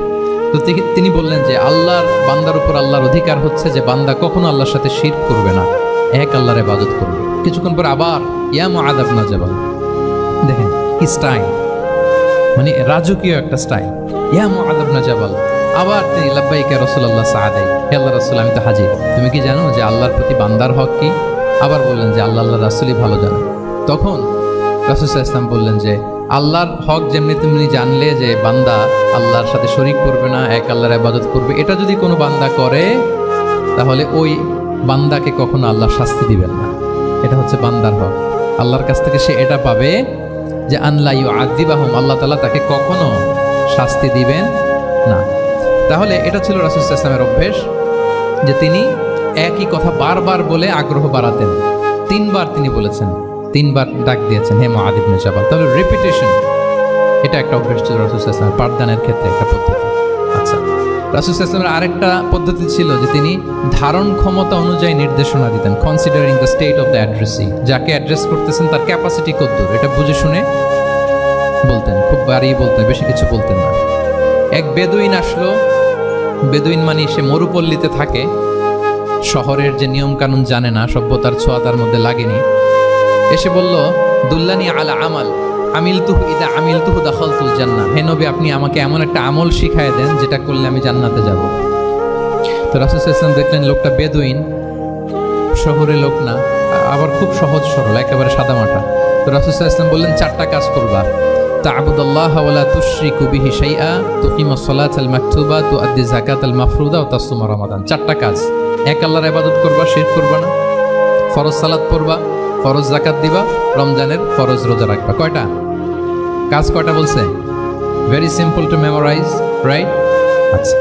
Speaker 1: তো তিনি বললেন যে আল্লাহর, বান্দার উপর আল্লাহর অধিকার হচ্ছে যে বান্দা কখনো আল্লাহর সাথে শিরক করবে না, এক আল্লাহর ইবাদত করবে। কিছুক্ষণ পর আবার ইয়া মুআয ইবনে জাবাল, দেখেন কি স্টাইল, মানে রাজকীয় একটা স্টাইল। ইয়া মুআয ইবনে জাবাল, আবার তিনি লাব্বাইকা রাসূলুল্লাহ সা'দাইক, হে আল্লাহ রাসূল আমি তো হাজির, তুমি কি জানো যে আল্লাহর প্রতি বান্দার হক কি? আবার বললেন যে আল্লাহ আল্লাহ রাসূলই ভালো জানেন। তখন রাসূল সাল্লাল্লাহু আলাইহি ওয়াসাল্লাম বললেন যে আল্লাহর হক যেমনি তুমি জানলে যে বান্দা আল্লাহর সাথে শরীক করবে না, এক আল্লাহর ইবাদত করবে, এটা যদি কোনো বান্দা করে তাহলে ওই বান্দাকে কখনো আল্লাহ শাস্তি দিবেন না। এটা হচ্ছে বান্দার হক। আল্লাহর কাছ থেকে সে এটা পাবে যে আল্লাহ ইউআযিবাহুম, আল্লাহ তাআলা তাকে কখনো শাস্তি দিবেন না। তাহলে এটা ছিল রাসূল সাল্লাল্লাহু আলাইহি ওয়াসাল্লামের অভ্যেস যে তিনি একই কথা বারবার বলে আগ্রহ বাড়াতেন। 3 বার তিনি বলেছেন, 3 বার ডাক দিয়েছেন হে মুআয ইবনে জাবাল। তাহলে রিপিটেশন এটা একটা অভ্যেস ছিল রাসূল সাল্লাল্লাহু আলাইহি ওয়াসাল্লামের পাঠদানের ক্ষেত্রে একটা পদ্ধতি। আচ্ছা, রাসূল সাল্লাল্লাহু আলাইহি ওয়াসাল্লামের আরেকটা পদ্ধতি ছিল যে তিনি ধারণ ক্ষমতা অনুযায়ী নির্দেশনা দিতেন, considering the state of the addressee. যাকে অ্যাড্রেস করতেছেন তার ক্যাপাসিটি কতদূর এটা বুঝে শুনে বলতেন, খুব বাড়িয়ে বলতেন, বেশি কিছু বলতেন না। এক বেদুইন আসলো, বেদুইন মানে সে মরুপল্লীতে থাকে, শহরের যে নিয়ম কানুন জানে না, সভ্যতার ছোঁয়া তার মধ্যে লাগেনি। এসে বলল দুল্লানি আলা আমাল আমিলতুহু ইদা আমিলতুহু দাখালতুল জান্নাহ। হে নবী, আপনি আমাকে এমন একটা আমল শিখায় দেন যেটা করলে আমি জান্নাতে যাব। তো রাসূল সাল্লাল্লাহু আলাইহি ওয়াসাল্লাম দেখলেন লোকটা বেদুইন, শহরে লোক না, আবার খুব সহজ সরল, একেবারে সাদামাটা। তো রাসূল সাল্লাল্লাহু আলাইহি ওয়াসাল্লাম বললেন 4টা কাজ করবা। তা'বুদাল্লাহ ওয়া লা তুশরিকু বিহি শাইআ, তুকিমাস সালাতাল মাকতুবা, তুআদ্দি যাকাতাল মাফরুদা ওয়া তাসুমা রমাদান। 4টা কাজ। এক আল্লাহর ইবাদত করবা, শিরক করবা না, ফরজ সালাত পড়বা, ফরজ যাকাত দিবা, রমজানের ফরজ রোজা রাখবা। কয়টা কাজ? কয়টা বলছে? Very simple to memorize, right? আচ্ছা,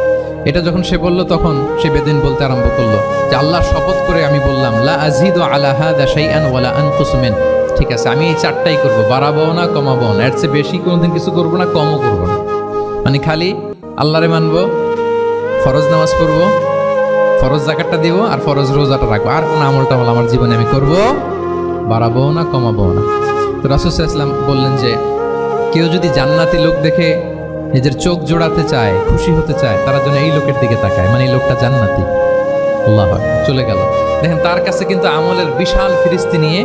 Speaker 1: এটা যখন সে বলল তখন সে বেদিন বলতে আরম্ভ করলো যে আল্লাহর শপথ করে আমি বললাম লা আযীদু আলা হাযা শাইআন ওয়া লা আনকুসু মিন। ঠিক আছে, আমি এই 4টাই করব, বাড়াবো না কমাবো না, এর চেয়ে বেশি কোনোদিন কিছু করব না, কমও করব না। মানে খালি আল্লাহরে মানবো, ফরজ নামাজ পড়বো, ফরজ যাকাতটা দিব, আর ফরজ রোজাটা রাখবো। আর কোনো আমলটা বল আমার জীবনে আমি করব, বাড়াবো না কমাবো না। তো রাসূল সাল্লাল্লাহু আলাইহি ওয়াসাল্লাম বললেন যে কেউ যদি জান্নাতি লোক দেখে নিজের চোখ জোড়াতে চায়, খুশি হতে চায়, তারা যেন এই লোকের দিকে তাকায়, মানে এই লোকটা জান্নাতি। আল্লাহু আকবার, চলে গেল। দেখেন তার কাছে কিন্তু আমলের বিশাল ফিরিস্তি নিয়ে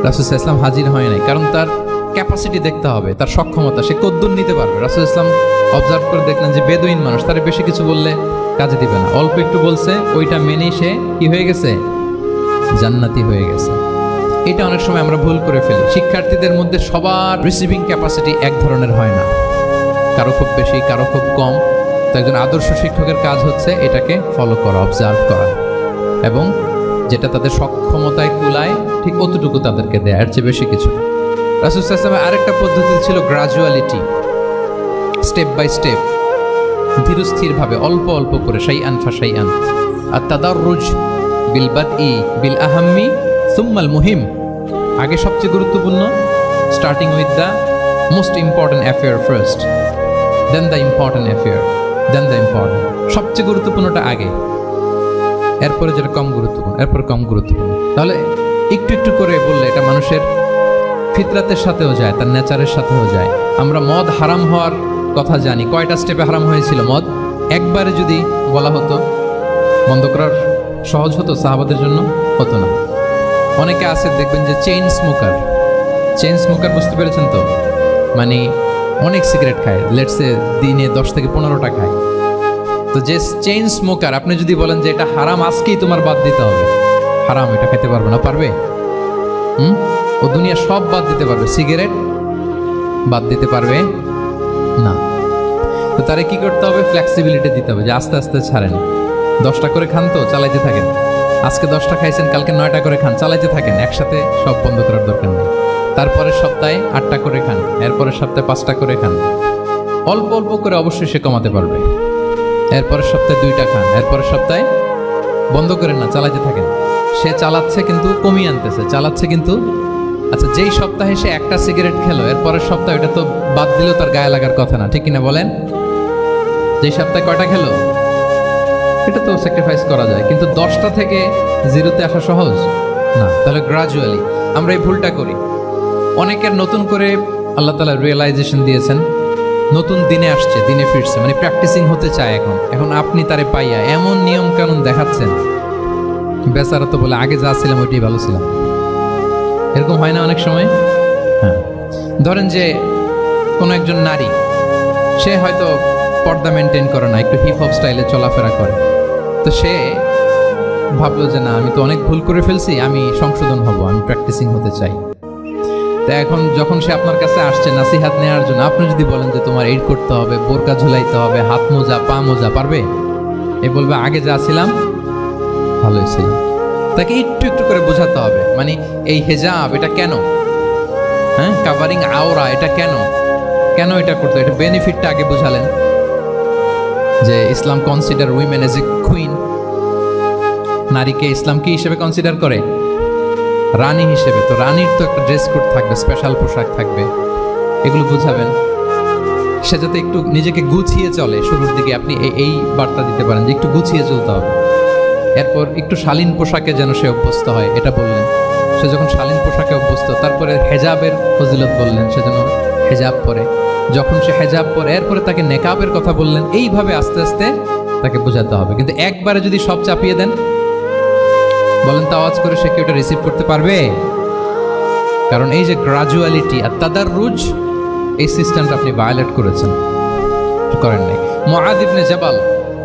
Speaker 1: রাসূল সাল্লাল্লাহু আলাইহি ওয়াসাল্লাম হাজির হয় নাই, কারণ তার ক্যাপাসিটি দেখতে হবে, তার সক্ষমতা, সে কদ্দুর নিতে পারবে। রাসূল সাল্লাল্লাহু আলাইহি ওয়াসাল্লাম অবজার্ভ করে দেখলেন যে বেদুইন মানুষ, তার বেশি কিছু বললে কাজে দিবে না, অল্প একটু বলছে, ওইটা মেনেই সে কি হয়ে গেছে? জান্নাতি হয়ে গেছে। এটা অনেক সময় আমরা ভুল করে ফেলি। শিক্ষার্থীদের মধ্যে সবার রিসিভিং ক্যাপাসিটি এক ধরনের হয় না, কারো খুব বেশি, কারো খুব কম। তো একজন আদর্শ শিক্ষকের কাজ হচ্ছে এটাকে ফলো করা, অবজার্ভ করা, এবং যেটা তাদের সক্ষমতায় কুলায় ঠিক অতটুকু তাদেরকে দেয়, এর চেয়ে বেশি কিছু না। রাসূল সাল্লাল্লাহু আলাইহি ওয়াসাল্লামের আরেকটা পদ্ধতি ছিল গ্রাজুয়ালিটি, স্টেপ বাই স্টেপ, ধীরস্থিরভাবে, অল্প অল্প করে, শাইআন ফাশাইআন। আর তাদাররুজ বিল বাদই বিল আহাম্মি সুম্মাল মুহিম। আগে সবচেয়ে গুরুত্বপূর্ণ, starting with the most important affair first, then the important affair, then the important. সবচেয়ে গুরুত্বপূর্ণটা আগে, এরপরে যেটা কম গুরুত্বপূর্ণ, এরপর কম গুরুত্বপূর্ণ। তাহলে একটু একটু করে বললে এটা মানুষের ফিতরাতের সাথেও যায়, তার নেচারের সাথেও যায়। আমরা মদ হারাম হওয়ার কথা জানি। কয়টা স্টেপে হারাম হয়েছিল মদ? একবারে যদি বলা হতো বন্ধ করার সহজ হতো সাহাবাদের জন্য? হতো না। অনেকে আছে দেখবেন যে চেইন স্মোকার, বুঝতে পেরেছেন তো? মানে অনেক সিগারেট খায়, লেটসে দিনে 10 থেকে 15টা খায়। তো যে চেইন স্মোকার, আপনি যদি বলেন যে এটা হারাম, আজকেই তোমার বাদ দিতে হবে, হারাম, এটা খেতে পারবে না, পারবে? ও দুনিয়া সব বাদ দিতে পারবে, সিগারেট বাদ দিতে পারবে না। তো তারে কি করতে হবে? ফ্লেক্সিবিলিটি দিতে হবে, যে আস্তে আস্তে ছাড়েন। 10টা করে খান তো চালাইতে থাকেন, আজকে 10টা খাইছেন, কালকে 9টা করে খান, চালাইতে থাকেন, একসাথে সব বন্ধ করার দরকার নেই। তারপরের সপ্তাহে 8টা করে খান, এরপরের সপ্তাহে 5টা করে খান, অল্প অল্প করে অবশ্যই সে কমাতে পারবে। এরপরের সপ্তাহে 2টা খান, এরপরের সপ্তাহে বন্ধ করেন না, চালাইতে থাকেন। সে চালাচ্ছে কিন্তু কমিয়ে আনতেছে, চালাচ্ছে কিন্তু। আচ্ছা, যেই সপ্তাহে সে 1টা সিগারেট খেলো, এরপরের সপ্তাহে ওটা তো বাদ দিলেও তার গায়ে লাগার কথা না, ঠিক কিনা বলেন? যেই সপ্তাহে কয়টা খেলো এটা তো স্যাক্রিফাইস করা যায়, কিন্তু 10টা থেকে 0তে আসা সহজ না। তাহলে গ্রাজুয়ালি আমরা এই ভুলটা করি। অনেকের নতুন করে আল্লাহ তাআলা রিয়েলাইজেশন দিয়েছেন, নতুন দিনে আসছে, দিনে ফিরছে, মানে প্র্যাকটিসিং হতে চায়। এখন আপনি তারে পাইয়া এমন নিয়ম কানুন দেখাচ্ছেন, বেচারা তো বলে আগে যা ছিলাম ওইটাই ভালো ছিলাম। এরকম হয় না অনেক সময়? হ্যাঁ, ধরেন যে কোনো একজন নারী, সে হয়তো পর্দা মেনটেন করে না, একটু হিপ হপ স্টাইলে চলাফেরা করে। তো সে ভাবলো যে না, আমি তো অনেক ভুল করে ফেলছি, আমি সংশোধন হব, আমি প্র্যাকটিসিং হতে চাই। তা এখন যখন সে আপনার কাছে আসছে নাসিহাত নেওয়ার জন্য, আপনি যদি বলেন যে তোমার এইড করতে হবে, বোরকা ঝুলাইতে হবে, হাত মোজা, পা মোজা, পারবে? এ বলবে আগে যা ছিলাম ভালোই ছিলাম। তাকে একটু একটু করে বোঝাতে হবে, মানে এই হেজাব এটা কেন, হ্যাঁ কাভারিং আওরা এটা কেন, কেন এটা করতে, এটা বেনিফিটটা আগে বুঝালেন। যে Islam consider women as a queen, নারীকে ইসলাম কি হিসেবে কনসিডার করে, রানী হিসেবে। তো রানীর তো একটা ড্রেস কোড থাকবে, স্পেশাল পোশাক থাকবে, এগুলো বুঝাবেন। সে যাতে একটু নিজেকে গুছিয়ে চলে, শুরুর দিকে আপনি এই বার্তা দিতে পারেন যে একটু গুছিয়ে চলতে হবে। এরপর একটু শালীন পোশাকে যেন সে অভ্যস্ত হয়, এটা বললেন। সে যখন শালীন পোশাকে অভ্যস্ত, তারপরে হেজাবের ফজিলত বললেন, সে যেন হেজাব পরে। যখন সে হেজাব পরে এরপরে তাকে নেকাবের কথা বললেন। এইভাবে আস্তে আস্তে তাকে বোঝাতে হবে। কিন্তু একবারে যদি সব চাপিয়ে দেন, বলেন তো আওয়াজ করে সে কি ওটা রিসিভ করতে পারবে? কারণ এই যে গ্রাজুয়ালিটি আর তাদাররুজ, এই সিস্টেমটা আপনি ভায়োলেট করেছেন, করেন নাই। মুআয ইবনে জাবাল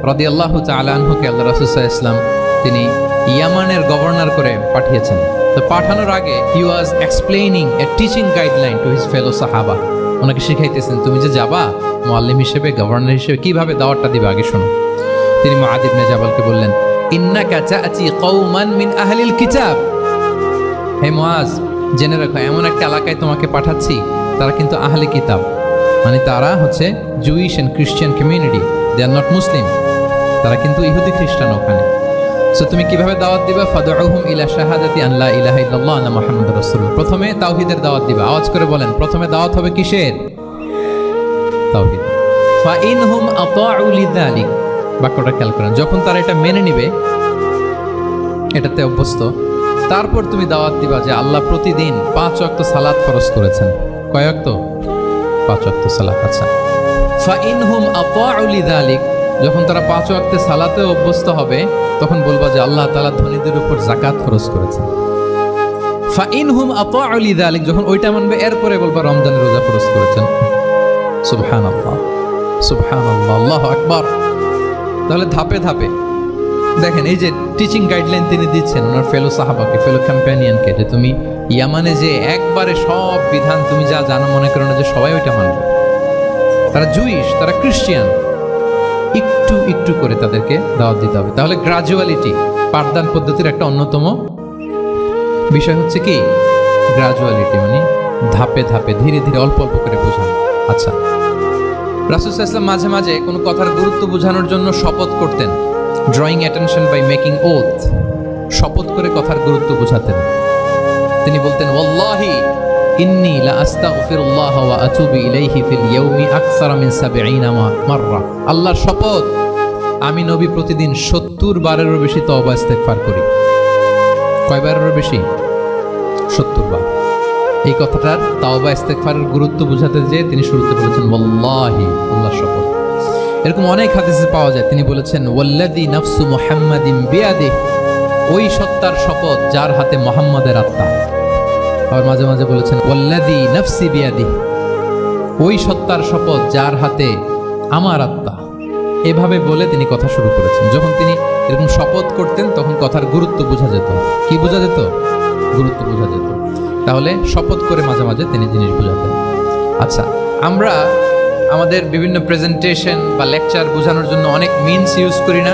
Speaker 1: রাদিয়াল্লাহু তাআলা আনহুকে আল্লাহ রাসূল সাল্লাল্লাহু আলাইহি ওয়াসাল্লাম তিনি ইয়ামানের গভর্নর করে পাঠিয়েছেন। তো পাঠানোর আগে he was explaining a teaching guideline to his fellow সাহাবা। ওনাকে শিখাইতেছেন, তুমি যে যাবা মুআল্লিম হিসেবে, গভর্নর হিসেবে, কিভাবে দাওয়াতটা দিবে আগে শোনো। তিনি মুআয ইবনে জাবালকে বললেন, ইন্নাকা তা'তি কওমান মিন আহলিল কিতাব। হে মুআয, জেনে রাখো এমন একটা এলাকায় তোমাকে পাঠাচ্ছি, তারা কিন্তু আহলে কিতাব, মানে তারা হচ্ছে Jewish and Christian community, they are not Muslim, তারা কিন্তু ইহুদি খ্রিস্টান ওখানে। সো তুমি কিভাবে দাওয়াত দিবা? ফাদউহুম ইলা শাহাদাতি আন লা ইলাহা ইল্লাল্লাহ ওয়া মুহাম্মাদুর রাসূলুল্লাহ। প্রথমে তাওহীদের দাওয়াত দিবা। আওয়াজ করে বলেন, প্রথমে দাওয়াত হবে কিসের? তাওহীদ। ফা ইনহুম আতাউ লিযালিক, বাক্যটা খেয়াল করেন। যখন তারা এটা মেনে নিবে, এটাতে অভ্যস্ত, তারপর তুমি দাওয়াত দিবা যে আল্লাহ প্রতিদিন 5 ওয়াক্ত সালাত ফরজ করেছেন। কয় ওয়াক্ত? 5 ওয়াক্ত সালাত। আচ্ছা, ফা ইনহুম আতাউ লিযালিক, যখন তারা 5 ওয়াক্তে সালাতে অভ্যস্ত হবে, তখন বলবা যে আল্লাহ তাআলা ধনীদের উপর যাকাত ফরজ করেছেন। ফা ইনহুম আতাউ লিযালিক, যখন ওইটা মানবে, এরপরে বলবা রমজানের রোজা ফরজ করেছেন। সুবহানাল্লাহ, সুবহানাল্লাহ, আল্লাহু আকবার। তাহলে ধাপে ধাপে দেখেন, এই যে টিচিং গাইডলাইন তিনি দিচ্ছেন ওনার ফেলো সাহাবাকে, ফেলো কম্প্যানিয়নকে, যে তুমি ইয়ামানে যে একবারে সব বিধান তুমি যা জানো, মনে করো না যে সবাই ওইটা মানবে। তারা জুইশ, তারা ক্রিশ্চিয়ান, একটু একটু করে তাদেরকে দাওয়াত দিতে হবে। তাহলে গ্রাজুয়ালিটি পাঠদান পদ্ধতির একটা অন্যতম বিষয় হচ্ছে কি গ্রাজুয়ালিটি, মানে ধাপে ধাপে ধীরে ধীরে অল্প অল্প করে বোঝানো। আচ্ছা, রাসূল সাল্লাল্লাহু আলাইহি ওয়াসাল্লাম মাঝে মাঝে কোনো কথার গুরুত্ব বোঝানোর জন্য শপথ করতেন, drawing attention by making oath, শপথ করে কথার গুরুত্ব বোঝাতেন। তিনি বলতেন, ওয়াল্লাহি ইন্নী লা আস্তাগফিরুল্লাহ ওয়া আতুবু ইলাইহি ফিল ইয়াউমি আকসারা মিন ৭০ মাররা। আল্লাহর শপথ, আমি নবী প্রতিদিন ৭০ বারেরও বেশি তওবা ইস্তেগফার করি। কয়বারেরও বেশি? ৭০ বার। এই কথাটার তওবা ইস্তেগফারের গুরুত্ব বোঝাতে যেয়ে তিনি শুরুতে বলেছেন ওয়াল্লাহি, আল্লাহর শপথ। এরকম অনেক হাদিসে পাওয়া যায়, তিনি বলেছেন ওয়াল্লাযী নাফসু মুহাম্মাদিন বিয়াদিহি, ওই সত্তার শপথ যার হাতে মুহাম্মাদের আত্মা। আবার মাঝে মাঝে বলেছেন ওয়াল্লাযী নাফসি বিয়াদিহি, ওই সত্তার শপথ যার হাতে আমার আত্মা। এভাবে বলে তিনি কথা শুরু করেছেন। যখন তিনি এরকম শপথ করতেন, তখন কথার গুরুত্ব বোঝা যেত। কি বোঝা যেত? গুরুত্ব বোঝা যেত। তাহলে শপথ করে মাঝে মাঝে তিনি জিনিস বোঝাতেন। আচ্ছা, আমরা আমাদের বিভিন্ন প্রেজেন্টেশন বা লেকচার বোঝানোর জন্য অনেক মিনস ইউজ করি না?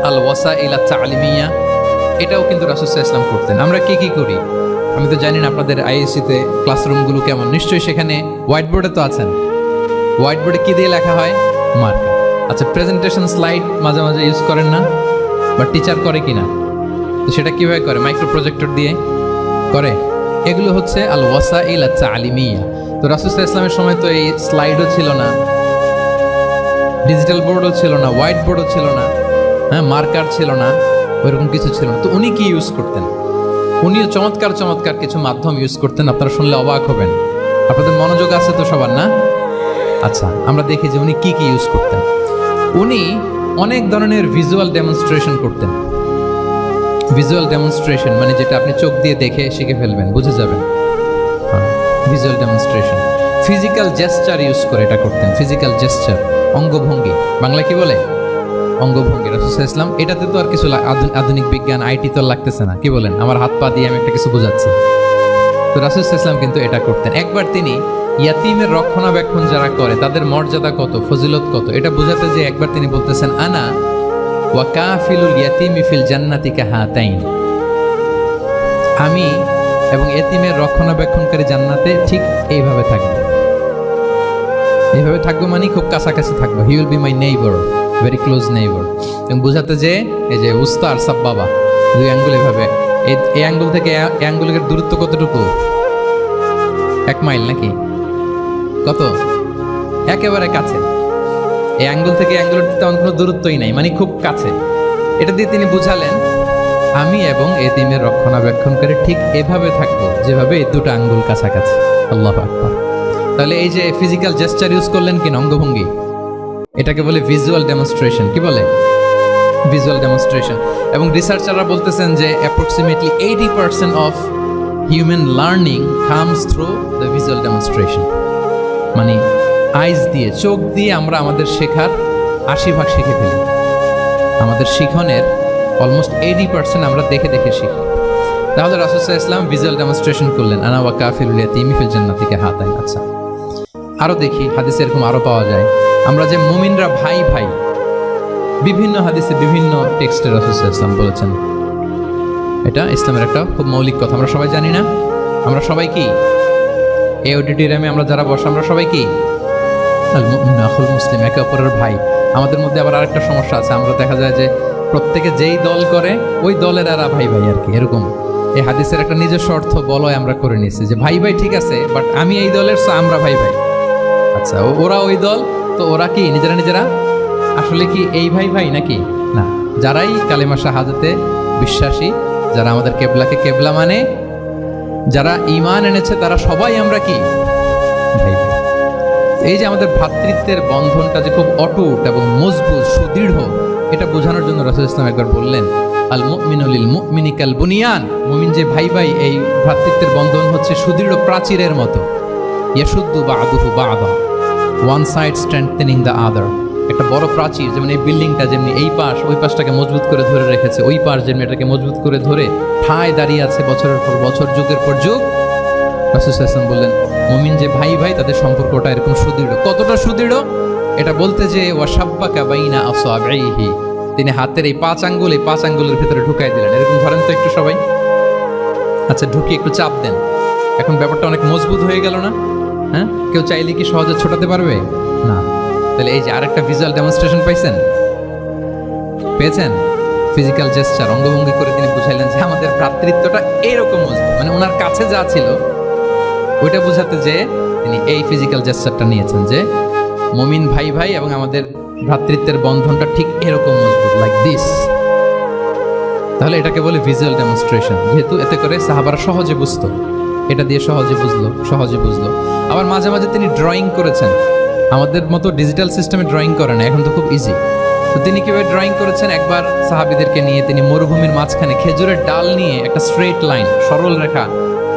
Speaker 1: আল ওয়াসাইল আত তালিমিয়া, এটাও কিন্তু রাসূল সাল্লাল্লাহু আলাইহি ওয়াসাল্লাম করতেন। আমরা কি কি করি? আমি তো জানি না আপনাদের আইএসসিতে ক্লাসরুমগুলো কেমন, নিশ্চয়ই সেখানে হোয়াইট বোর্ডে তো আছেন। হোয়াইট বোর্ডে কি দিয়ে লেখা হয়? মার্কার। আচ্ছা, প্রেজেন্টেশন স্লাইড মাঝে মাঝে ইউজ করেন না? বা টিচার করে কি না? তো সেটা কীভাবে করে? মাইক্রো প্রজেক্টর দিয়ে করে। এগুলো হচ্ছে আল ওয়াসাইল আত তালিমিয়া। তো রাসূল সাল্লাল্লাহু আলাইহি ওয়াসাল্লামের সময় তো এই স্লাইডও ছিল না, ডিজিটাল বোর্ডও ছিল না, হোয়াইট বোর্ডও ছিল না, হ্যাঁ মার্কার ছিল না, ওইরকম কিছু ছিল না। তো উনি কি ইউজ করতেন? উনিও চমৎকার চমৎকার কিছু মাধ্যম ইউজ করতেন, আপনারা শুনলে অবাক হবেন। আপনাদের মনোযোগ আছে তো সবার, না? আচ্ছা, আমরা দেখি যে উনি কি কি ইউজ করতেন। উনি অনেক ধরনের ভিজুয়াল ডেমনস্ট্রেশন করতেন। ভিজুয়াল ডেমনস্ট্রেশন মানে যেটা আপনি চোখ দিয়ে দেখে শিখে ফেলবেন, বুঝে যাবেন। Visual demonstration. Physical gesture use করে এটা করতেন। ফিজিক্যাল জেস্চার, অঙ্গভঙ্গি, বাংলা কি বলে? অঙ্গভঙ্গি। রাসূল সাল্লাল্লাহু আলাইহি ওয়াসাল্লাম, এটাতে তো আর কিছু আধুনিক বিজ্ঞান আইটি তো লাগতেছে না, কি বলেন? আমার হাত পা দিয়ে আমি একটা কিছু বোঝাচ্ছি। তো রাসূল সাল্লাল্লাহু আলাইহি ওয়াসাল্লাম কিন্তু এটা করতেন। একবার তিনি ইয়াতিমের রক্ষণাবেক্ষণ যারা করে তাদের মর্যাদা কত, ফজিলত কত, এটা বোঝাতে যে একবার তিনি বলতেছেন আনা ওয়া কাফিলুল ইয়াতীমি ফিল জান্নাতি কাহাতাইন, আমি এবং এতিমের রক্ষণাবেক্ষণকারী জান্নাতে ঠিক এইভাবে থাকবো। এইভাবে থাকবো মানে খুব কাছাকাছি থাকবো। He will be my neighbour, very close neighbour. এবং বোঝাতে যে এই যে উস্তা আর সাব্বাবা দুই আঙ্গুল এভাবে, এই আঙ্গুল থেকে এই আঙ্গুলের দূরত্ব কতটুকু? 1 মাইল নাকি কত? একেবারে কাছে। এই আঙ্গুল থেকে এই আঙ্গুলের তেমন কোনো দূরত্বই নাই, মানে খুব কাছে। এটা দিয়ে তিনি বুঝালেন আমি এবং এতিমের রক্ষণাবেক্ষণকারী ঠিক এভাবে থাকবো যেভাবে এই দুটো আঙ্গুল কাছাকাছি। আল্লাহু আকবার। তাহলে এই যে ফিজিক্যাল জেস্টার ইউজ করলেন কিনা, অঙ্গভঙ্গি, এটাকে বলে ভিজুয়াল ডেমনস্ট্রেশন। কি বলে? Visual demonstration. এবং রিসার্চাররা বলতেছেন যে approximately 80% of human learning comes through the visual demonstration. মানে আইজ দিয়ে, চোখ দিয়ে আমরা আমাদের শেখার 80% শিখে ফেলি। আমাদের শিখনের অলমোস্ট 80% আমরা দেখে দেখে শিখি। তাহলে রাসূল সাল্লাল্লাহু আলাইহি ওয়াসাল্লাম ভিজুয়াল ডেমনস্ট্রেশন করলেন, আনা ওয়া কাফিলুল ইয়াতীমি ফিল জান্নাতি কাহাতাইন। আচ্ছা, আরও দেখি হাদিসে এরকম আরও পাওয়া যায়। আমরা যে মুমিনরা ভাই ভাই, বিভিন্ন হাদিসে বিভিন্ন টেক্সটে রাসূল সাল্লাল্লাহু আলাইহি ওয়াসাল্লাম বলেছেন। এটা ইসলামের একটা খুব মৌলিক কথা, আমরা সবাই জানি না? আমরা সবাই কি এই অডিটোরিয়ামে আমরা যারা বসে আমরা সবাই কি আল মুমিনু আখুল মুসলিম, একে অপরের ভাই। আমাদের মধ্যে আবার আরেকটা সমস্যা আছে, আমরা দেখা যায় যে প্রত্যেকে যেই দল করে ওই দলের এরা ভাই ভাই আর কি, এরকম। এই হাদিসের একটা নিজস্ব অর্থ বলয় আমরা করে নিয়েছি যে ভাই ভাই ঠিক আছে, বাট আমি এই দলের, সো আমরা ভাই ভাই। আচ্ছা, ওরা ওই দল, তো ওরা কি নিজেরা নিজেরা আসলে কি এই ভাই ভাই নাকি? না, যারাই কালেমা শাহাদাতে বিশ্বাসী, যারা আমাদের কেবলাকে কেবলা মানে, যারা ঈমান এনেছে, তারা সবাই আমরা কি ভাই ভাই। এই যে আমাদের ভ্রাতৃত্বের বন্ধনটা যে খুব অটুট এবং মজবুত সুদৃঢ়, এটা বোঝানোর জন্য রাসূল ইসলাম একবার বললেন আল মুমিনু লিল মুমিনি কাল বুনিয়ান। মুমিন যে ভাই ভাই, এই ভ্রাতৃত্বের বন্ধন হচ্ছে সুদৃঢ় প্রাচীরের মতো। ইয়াশুদ্দু বা'দুহু বা'দা, one side strengthening the other. একটা বড় প্রাচীর, যেমন এই বিল্ডিংটা যেমনি এই পাশ ওই পাশটাকে মজবুত করে ধরে রেখেছে, ওই পাশ যেমনি এটাকে মজবুত করে ধরে ঠায় দাঁড়িয়ে আছে বছরের পর বছর, যুগের পর যুগ। রাসূল সাল্লাল্লাহু আলাইহি ওয়াসাল্লাম বললেন মুমিন যে ভাই ভাই, তাদের সম্পর্কটা এরকম সুদৃঢ়। কতটা সুদৃঢ়? এটা বলতে যে ওয়াশাব্বাকা বাইনা আসাবিহি, তিনি হাতের এই 5 আঙ্গুল, এই 5 আঙ্গুলের ভিতরে ঢুকাই দিলেন। এরকম ধরেন তো একটু সবাই। আচ্ছা, ঢুকিয়ে একটু চাপ দেন, এখন ব্যাপারটা অনেক মজবুত হয়ে গেল না? হ্যাঁ, কেউ চাইলে কি সহজে ছোটাতে পারবে? না। তাহলে এই যে আরেকটা ভিজুয়াল ডেমনস্ট্রেশন পাইছেন, পেয়েছেন? ফিজিক্যাল জেস্টার, অঙ্গভঙ্গি করে তিনি বুঝাইলেন যে আমাদের ভ্রাতৃত্বটা এইরকম মজবুত। মানে ওনার কাছে যা ছিল ওইটা বোঝাতে যে তিনি এই ফিজিক্যাল জেস্টারটা নিয়েছেন যে মুমিন ভাই ভাই এবং আমাদের ভ্রাতৃত্বের বন্ধনটা ঠিক এরকম মজবুত, লাইক দিস। তাহলে এটাকে বলে ভিজুয়াল ডেমনস্ট্রেশন, যেহেতু এতে করে সাহাবারা সহজে বুঝতো, এটা দিয়ে সহজে বুঝলো। আবার মাঝে মাঝে তিনি ড্রয়িং করেছেন। আমাদের মতো ডিজিটাল সিস্টেমে ড্রয়িং করে না, এখন তো খুব ইজি। তো তিনি কিভাবে ড্রয়িং করেছেন, একবার সাহাবীদেরকে নিয়ে তিনি মরুভূমির মাঝখানে খেজুরের ডাল নিয়ে একটা স্ট্রেট লাইন, সরল রেখা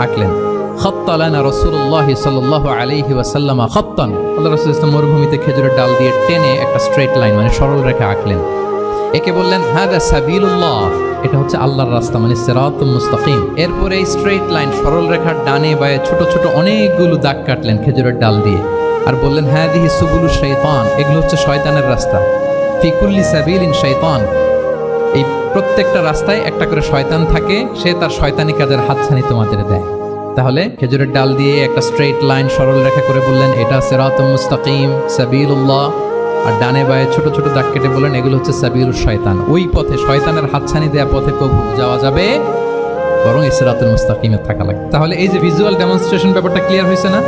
Speaker 1: আঁকলেন। খাত্তা লানা রাসূলুল্লাহ সাল্লাল্লাহু আলাইহি ওয়াসাল্লাম খাত্তান, আল্লাহ রাসূল সাল্লাল্লাহু মরুভূমিতে খেজুরের ডাল দিয়ে টেনে একটা স্ট্রেট লাইন, মানে সরল রেখা আঁকলেন। একে বললেন হাদা সাবিলুল্লাহ, এটা হচ্ছে আল্লাহর রাস্তা, মানে সিরাতুল মুস্তাকিম। এরপরে এই স্ট্রেট লাইন, সরল রেখার ডানে বায়ে ছোট ছোট অনেকগুলো দাগ কাটলেন খেজুরের ডাল দিয়ে, আর বললেন হাদিহি সুবুলুশ শাইতান, এগুলো হচ্ছে শয়তানের রাস্তা। ফি কুল্লি সাবিলিন শাইতান, এই প্রত্যেকটা রাস্তায় একটা করে শয়তান থাকে, সে তার শয়তানি কাজের হাতছানি তোমাদের দেয়। তাহলে খেজুরের ডাল দিয়ে একটা স্ট্রেট লাইন, সরল রেখা করে বললেন এটা সিরাতুল মুস্তাকিম, সাবিলুল্লাহ, আর ডানে বায়ে ছোট ছোট দাগ কেটে বললেন এগুলো হচ্ছে সাবিলুশ শয়তান। ওই পথে, শয়তানের হাতছানি দেয়া পথে কবু যাওয়া যাবে, বরং এই সিরাতুল মুস্তাকিমে থাকা লাগে। তাহলে এই যে ভিজুয়াল ডেমনস্ট্রেশন ব্যাপারটা ক্লিয়ার হয়েছে না?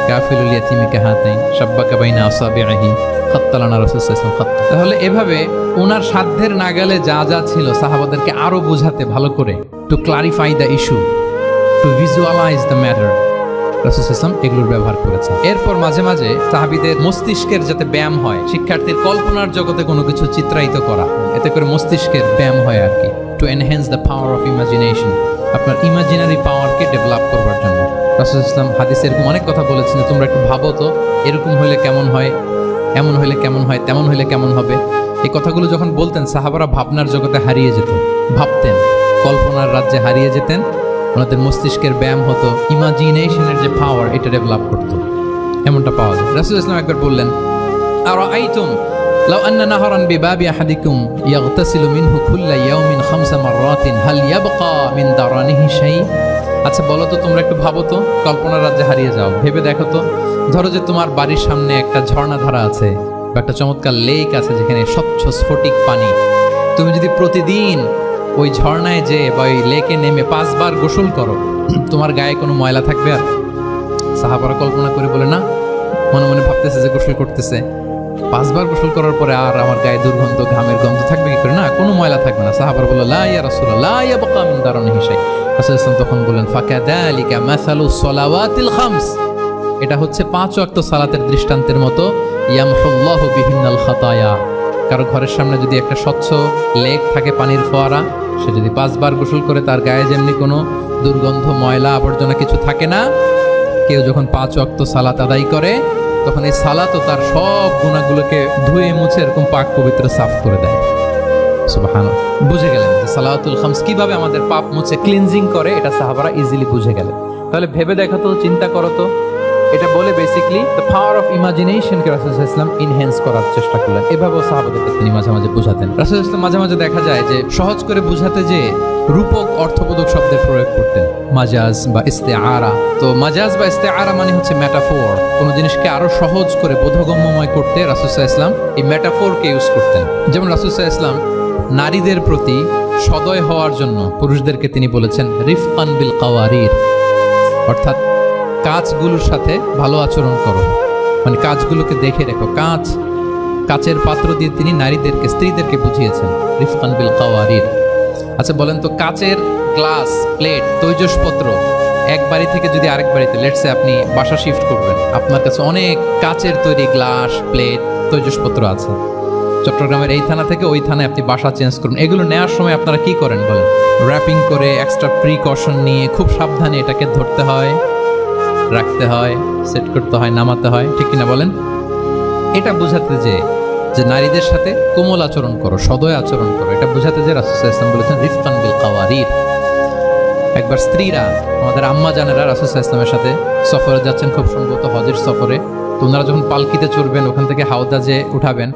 Speaker 1: কাফিলুল ইয়াতীমি কাহাতাইন, শাব্বাকা বাইনা আসাবিহি, খাত্তা লানা রাসূল সাল্লাল্লাহু আলাইহি ওয়াসাল্লাম খাত্তা। তাহলে এভাবে ওনার সাধ্যের নাগালে যা যা ছিল সাহাবাদেরকে আরো বোঝাতে, ভালো করে to clarify the issue, to visualize the matter, রাসূল সাল্লাল্লাহু আলাইহি ওয়াসাল্লাম এগুলোর ব্যবহার করেছেন। এরপর মাঝে মাঝে সাহাবীদের মস্তিষ্কের যাতে ব্যায়াম হয়, শিক্ষার্থীর কল্পনার জগতে কোনো কিছু চিত্রায়িত করা, এতে করে মস্তিষ্কের ব্যায়াম হয় আর কি, to enhance the power of imagination, আপনার ইমাজিনারি পাওয়ারকে ডেভেলপ করবার জন্য। রাসূল সাল্লাল্লাহু আলাইহি ওয়াসাল্লাম হাদিসে এরকম অনেক কথা বলেছেন যে তোমরা একটু ভাবো তো, এরকম হইলে কেমন হয়, এমন হইলে কেমন হয়, তেমন হইলে কেমন হবে। এই কথাগুলো যখন বলতেন সাহাবারা ভাবনার জগতে হারিয়ে যেত, ভাবতেন, কল্পনার রাজ্যে হারিয়ে যেতেন। ওনাদের মস্তিষ্কের ব্যায়াম হতো, ইমাজিনেশনের যে পাওয়ার এটা ডেভেলপ করতো, এমনটা পাওয়া যায়। রাসূল ইসলাম একবার বললেন আরাআইতুম লাউ আন্না নাহরান বিবাবি আহাদিকুম ইয়াগতাসিলু মিনহু কুল্লা ইয়াউমিন 5 মাররাতিন হাল ইয়াবকা মিন দারানিহি শাই। আচ্ছা বলো তো, তোমরা একটু ভাবো তো, কল্পনার রাজ্যে হারিয়ে যাও, ভেবে দেখো তো, ধরো যে তোমার বাড়ির সামনে একটা ঝর্ণাধারা আছে বা একটা চমৎকার লেক আছে যেখানে স্বচ্ছ স্ফটিক পানি। তুমি যদি প্রতিদিন ওই ঝর্ণায় যে বা ওই লেকে নেমে 5 বার গোসল করো, তোমার গায়ে কোনো ময়লা থাকবে? আর সাহাবারা কল্পনা করে বলে না, মনে মনে ভাবতেছে যে গোসল করতেছে, 5 বার গোসল করার পরে আর আমার গায়ে দুর্গন্ধ, ঘামের গন্ধ থাকবে কি করে? না, কোনো ময়লা থাকবে না। সাহাবারা বলল লা ইয়া রাসূলুল্লাহ লা ইয়াবকা মিন দারানিহি শাই। রাসূল তখন বললেন ফাকাযালিকা মাসালুস সালাওয়াতিল খামস, এটা হচ্ছে 5 ওয়াক্ত সালাতের দৃষ্টান্তের মতো। ইয়ামহুল্লাহু বিহিন্নাল খাতায়া, কারো ঘরের সামনে যদি একটা স্বচ্ছ লেক থাকে, পানির ফোয়ারা, সে যদি 5 বার গোসল করে তার গায়ে যেমনি কোনো দুর্গন্ধ, ময়লা, আবর্জনা কিছু থাকে না, কেউ যখন 5 ওয়াক্ত সালাত আদায় করে তখন এই সালাতও তার সব গুনাহগুলোকে ধুয়ে মুছে এরকম পাক পবিত্র সাফ করে দেয়। সুবহানাল্লাহ। বুঝে গেলেন যে সালাওয়াতুল খামস কিভাবে আমাদের পাপ মুছে ক্লিনজিং করে, এটা সাহাবারা ইজিলি বুঝে গেলেন। তাহলে ভেবে দেখো তো, চিন্তা করো তো, এটা বলে বেসিক্যালি দ্য পাওয়ার অফ ইমাজিনেশনকে রাসূল সাল্লাল্লাহু আলাইহি ওয়াসাল্লাম ইনহ্যান্স করার চেষ্টা করলেন। এভাবেও সাহাবাদেরকে তিনি মাঝে মাঝে বোঝাতেন। রাসূল সাল্লাল্লাহু আলাইহি ওয়াসাল্লাম মাঝে মাঝে দেখা যায় যে সহজ করে বোঝাতে যে রূপক অর্থবোধক শব্দের প্রয়োগ করতেন, মাজাজ বা ইস্তেআরা। তো মাজাজ বা ইস্তেআরা মানে হচ্ছে মেটাফোর, কোনো জিনিসকে আরো সহজ করে বোধগম্যময় করতে রাসূল সাল্লাল্লাহু আলাইহি ওয়াসাল্লাম এই মেটাফোরকে ইউজ করতেন। যেমন রাসূল সাল্লাল্লাহু আলাইহি ওয়াসাল্লাম নারীদের প্রতি সদয় হওয়ার জন্য পুরুষদেরকে তিনি বলেছেন রিফকান বিল কাওয়ারির, অর্থাৎ কাঁচগুলোর সাথে ভালো আচরণ করো, মানে কাঁচগুলোকে দেখে রেখো। কাঁচের পাত্র দিয়ে তিনি নারীদেরকে, স্ত্রীদেরকে বুঝিয়েছেন রিফকান বিল কাওয়ারির। আচ্ছা বলেন তো, কাঁচের গ্লাস, প্লেট, তৈজসপত্র এক বাড়ি থেকে যদি আরেক বাড়িতে, লেটসে আপনি বাসা শিফট করবেন, আপনার কাছে অনেক কাঁচের তৈরি গ্লাস, প্লেট, তৈজসপত্র আছে। চট্টগ্রামের এই থানা থেকে ওই থানায় আপনি বাসা চেঞ্জ করুন, এগুলো নেওয়ার সময় আপনারা কি করেন বলেন? র্যাপিং করে, এক্সট্রা প্রিকশন নিয়ে খুব সাবধানে এটাকে ধরতে হয়, রাখতে হয়, সেট করতে হয়, নামাতে হয়, ঠিক কিনা বলেন? এটা বোঝাতে যে নারীদের সাথে কোমল আচরণ করো, সদয় আচরণ করো, এটা বোঝাতে যে রাসূল সাল্লাল্লাহু আলাইহি ওয়াসাল্লাম বলেছেন রিফকান বিল কাওয়ারির। একবার স্ত্রীরা, আমাদের আম্মা জানেরা রাসূল সাল্লাল্লাহু আলাইহি ওয়াসাল্লামের সাথে সফরে যাচ্ছেন, খুব সম্ভবত হজের সফরে। তো ওনারা যখন পালকিতে চড়বেন, ওখান থেকে হাওদাজে উঠাবেন,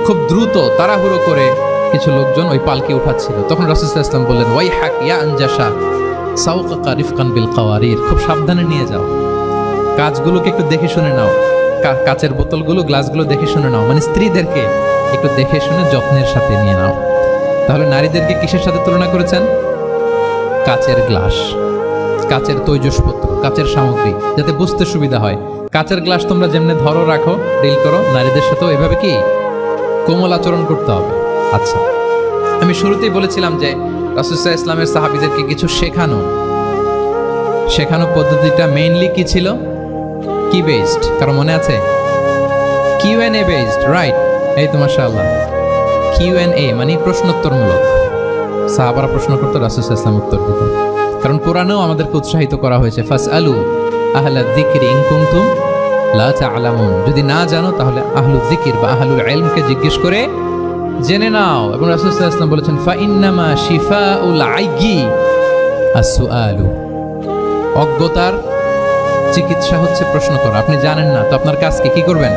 Speaker 1: খুব দ্রুত তাড়াহুড়ো করে কিছু লোকজন ওই পালকি উঠাচ্ছিল। তখন রাসূল সাল্লাল্লাহু আলাইহি ওয়াসাল্লাম বললেন ওয়াইহাক ইয়া আনজাশা সাওকাকা রিফকান বিল কাওয়ারির, খুব সাবধানে নিয়ে যাও, কাঁচগুলোকে একটু দেখে শুনে নাও, কাঁচের বোতলগুলো, গ্লাসগুলো দেখে শুনে নাও, মানে স্ত্রীদেরকে একটু দেখে শুনে যত্নের সাথে নিয়ে নাও। তাহলে নারীদেরকে কিসের সাথে তুলনা করেছেন? কাচের গ্লাস, কাচের তৈজসপত্র, কাচের সামগ্রী, যাতে বুঝতে সুবিধা হয়। কাচের গ্লাস তোমরা যেমনি ধরো, রাখো, ডিল করো, নারীদের সাথেও এভাবে কি কোমল আচরণ করতে হবে। আচ্ছা, আমি শুরুতেই বলেছিলাম যে রাসূল সাল্লাল্লাহু আলাইহি ওয়াসাল্লামের সাহাবীদেরকে কিছু শেখানো পদ্ধতিটা মেইনলি কি ছিল? কি বেসড? কারো মনে আছে? QnA based, right? এই তো মাশাআল্লাহ, কিউএনএ মানে প্রশ্নোত্তরমূলক। সাহাবারা প্রশ্ন করতো, রাসূল সাল্লাল্লাহু আলাইহি ওয়াসাল্লাম উত্তর দিতেন। কারণ কোরআনেও আমাদেরকে উৎসাহিত করা হয়েছে ফাসআলু আহলা যিকরি ইন কুনতুম লা তা'লামুন, যদি না জানো তাহলে আহলু যিকির বা আহলুল ইলমকে জিজ্ঞেস করে জেনে নাও। এবং রাসূল সাল্লাল্লাহু আলাইহি ওয়াসাল্লাম বলেছেন ফাইন্নামা শিফাউল আইয়ি আসসুআলু, অজ্ঞতার চিকিৎসা হচ্ছে প্রশ্ন করা। আপনি জানেন না তো আপনার কাজকে কি করবেন?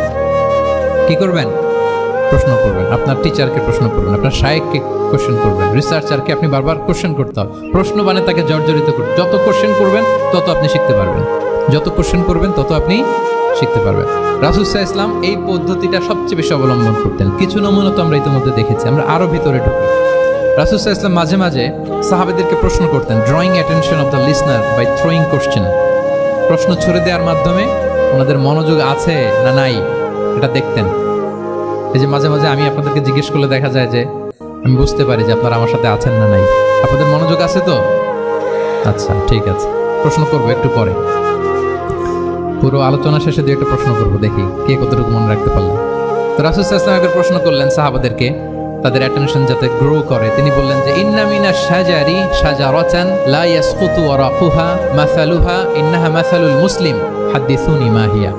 Speaker 1: প্রশ্ন করবেন। আপনার টিচারকে প্রশ্ন করবেন, আপনার শায়েখকে কোশ্চেন করবেন, রিসার্চারকে আপনি বারবার কোশ্চেন করতে হবে। প্রশ্ন মানে তাকে জর্জরিত করতে, যত কোশ্চেন করবেন তত আপনি শিখতে পারবেন, যত কোশ্চেন করবেন তত আপনি শিখতে পারবেন। রাসূল সাল্লাল্লাহু আলাইহি ওয়াসাল্লাম এই পদ্ধতিটা সবচেয়ে বেশি অবলম্বন করতেন। কিছু নমুনা তো আমরা ইতিমধ্যে দেখেছি, আমরা আরও ভিতরে ঢুকি। রাসূল সাল্লাল্লাহু আলাইহি ওয়াসাল্লাম মাঝে মাঝে সাহাবাদেরকে প্রশ্ন করতেন, drawing attention of the listener by throwing question. প্রশ্ন ছুড়ে দেওয়ার মাধ্যমে ওনাদের মনোযোগ আছে না নাই এটা দেখতেন। এই যে মাঝে মাঝে আমি আপনাদেরকে জিজ্ঞেস করলে দেখা যায় যে আমি বুঝতে পারি যে আপনারা আমার সাথে আছেন না নাই, আপনাদের মনোযোগ আছে তো? আচ্ছা, ঠিক আছে, প্রশ্ন করবো একটু পরে, পুরো আলোচনা শেষে দিয়ে একটা প্রশ্ন করবো, দেখি কে কতটুকু মনে রাখতে পারলেন। তো রাসূল সাল্লাল্লাহু আলাইহি ওয়াসাল্লাম প্রশ্ন করলেন সাহাবাদেরকে, তাদের অ্যাটেনশন যাতে গ্রো করে। তিনি বললেন যে ইন্না মিনাশ শাজারি শাজারাতান লা ইয়াসকুতু ওয়ারাকুহা মাসালুহা ইন্নাহা মাসালুল মুসলিম হাদিসুনি মা হিয়া।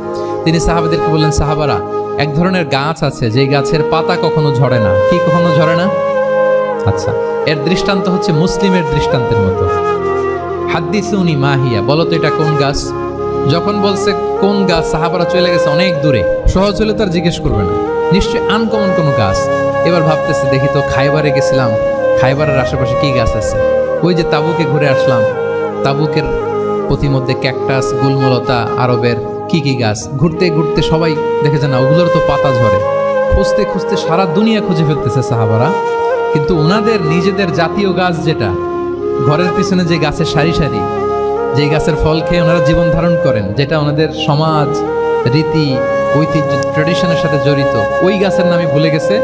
Speaker 1: তিনি সাহাবাদেরকে বললেন, সাহাবারা, এক ধরনের গাছ আছে যে গাছের পাতা কখনো ঝরে না। কি কখনো ঝরে না? আচ্ছা, এর দৃষ্টান্ত হচ্ছে মুসলিমের দৃষ্টান্তের মতো। হাদিসুনি মা হিয়া, বলো তো এটা কোন গাছ? যখন বলছে কোন গাছ, সাহাবারা চলে গেছে অনেক দূরে, সহজ হলে তার জিজ্ঞেস করবে না। নিশ্চয়ই আনকমন কোনো গাছ। এবার ভাবতেছে দেখি তো খাইবারে গেছিলাম, খাইবারের আশেপাশে কি গাছ আছে। ওই যে তাবুকে ঘুরে আসলাম, তাবুকের পথিমধ্যে ক্যাকটাস, গুলমলতা, আরবের কি কি গাছ। ঘুরতে ঘুরতে সবাই দেখেছে না ওগুলোর তো পাতা ঝরে। খুঁজতে খুঁজতে সারা দুনিয়া খুঁজে ফেলতেছে সাহাবারা, কিন্তু ওনাদের নিজেদের জাতীয় গাছ যেটা, ঘরের পিছনে যে গাছের সারি সারি, যে গাছের ফল খেয়ে ওনারা জীবন ধারণ করেন, যেটা ওনাদের সমাজ, রীতি, ঐতিহ্য, ট্র্যাডিশনের সাথে জড়িত, ওই গাছের নামই ভুলে গেছে,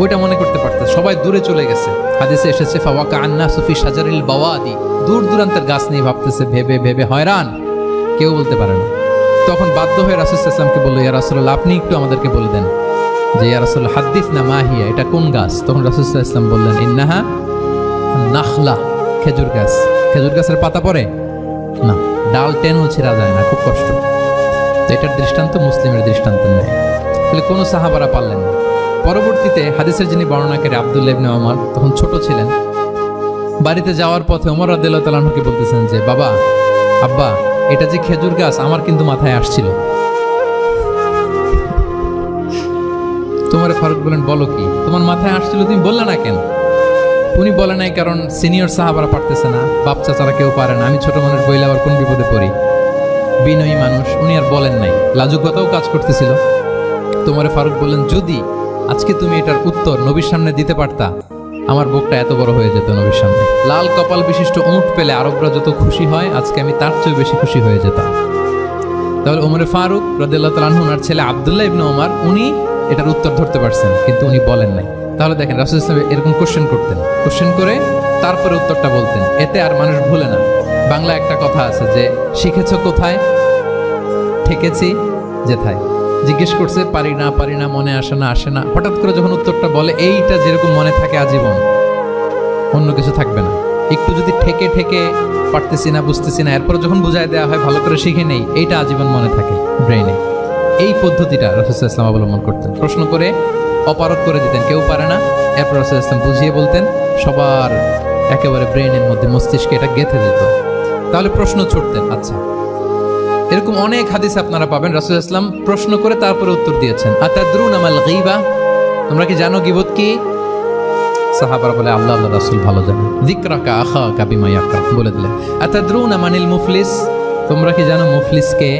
Speaker 1: ওইটা মনে করতে পারতেছে। সবাই দূরে চলে গেছে। হাদিসে এসেছে ফাওয়াকা আন্না সুফি শাজারিল বাওয়াদি, দূর দূরান্তের গাছ নিয়ে ভাবতেছে, ভেবে ভেবে হয়রান, কেউ বলতে পারে না। তখন বাধ্য হয়ে রাসূল সাল্লাল্লাহু আলাইহি ওয়াসাল্লামকে বলল, ইয়া রাসূলুল্লাহ আপনি একটু আমাদেরকে বলে দেন যে ইয়া রাসূল হাদিসনা মা হিয়া, এটা কোন গাছ। তখন রাসূল সাল্লাল্লাহু আলাইহি ওয়াসাল্লাম বললেন ইন্নাহা নাখলা, খেজুর গাছ। খেজুর গাছের পাতা পড়ে না, ডাল টেনেও ছিঁড়া যায় না, খুব কষ্ট। তো এটার দৃষ্টান্ত মুসলিমের দৃষ্টান্তের নেই। তাহলে কোনো সাহাবারা পারলেন না। পরবর্তীতে হাদিসের যিনি বর্ণনাকারী আব্দুল্লাহ ইবনে ওমর তখন ছোট ছিলেন, বাড়িতে যাওয়ার পথে ওমর রাদিয়াল্লাহু তাআলা আনহুকে বলতেছেন যে বাবা, আব্বা, এটা যে খেজুর গাছ আমার কিন্তু মাথায় আসছিল। তোমার ফারুক বলেন বলো কি, তোমার মাথায় আসছিল, তুমি বললে না কেন? উনি বলে নাই কারণ সিনিয়র সাহাবারা পারতেছে না, বাপ চাচারা কেউ পারে না, আমি ছোট মানুষ বইলে আবার কোন বিপদে পড়ি, বিনয়ী মানুষ, উনি আর বলেন নাই, লাজুকতাও কাজ করতেছিল। তোমার ফারুক বললেন যদি আজকে তুমি এটার উত্তর নবীর সামনে দিতে পারতা, আমার বুকটা এত বড় হয়ে যেত নবীর সামনে। লাল কপাল বিশিষ্ট উট পেলে আরবরা যত খুশি হয়, আজকে আমি তার চেয়ে বেশি খুশি হয়ে যেতাম। তাহলে ওমরে ফারুক রাদিয়াল্লাহু তাআলা আনহু, ওনার ছেলে আব্দুল্লাহ ইবনে ওমর, উনি এটার উত্তর ধরতে পারছেন, কিন্তু উনি বলেন নাই। তাহলে দেখেন রাসূল সাল্লাল্লাহু আলাইহি ওয়াসাল্লাম এরকম কোশ্চেন করতেন, কোশ্চেন করে তারপরে উত্তরটা বলতেন, এতে আর মানুষ ভুলে না। বাংলা একটা কথা আছে যে শিখেছো কোথায়, ঠেকেছি যেথায়। জিজ্ঞেস করছে পারি না, মনে আসে না, হঠাৎ করে যখন উত্তরটা বলে, এইটা যেরকম মনে থাকে আজীবন, অন্য কিছু থাকবে না। একটু যদি ঠেকে ঠেকে পারতেছি না, বুঝতেছি না, এরপর যখন বুঝাই দেওয়া হয় ভালো করে শিখে নেই, এইটা আজীবন মনে থাকে ব্রেইনে। এই পদ্ধতিটা রাসূল সাল্লাল্লাহু আলাইহি ওয়াসাল্লাম অবলম্বন করতেন। প্রশ্ন করে অপারগ করে দিতেন, কেউ পারে না, এরপর রাসূল সাল্লাল্লাহু আলাইহি ওয়াসাল্লাম বুঝিয়ে বলতেন, সবার একেবারে ব্রেইনের মধ্যে, মস্তিষ্কে এটা গেঁথে যেত। তাহলে প্রশ্ন ছুটতেন। আচ্ছা, এরকম অনেক হাদিস আপনারা পাবেন রাসূল সাল্লাল্লাহু আলাইহি ওয়াসাল্লাম প্রশ্ন করে তারপরে উত্তর দিয়েছেন। আতাদরুনা মাল গীবা, তোমরা কি জানো গীবত কি? সাহাবারা বলে আল্লাহ আল্লাহ রাসূল ভালো জানেন। যিকরাকা আখাকা বিমা ইয়াকরা, বলে দিলেন। আতাদরুনা মানিল মুফলিস, তোমরা কি জানো মুফলিসকে?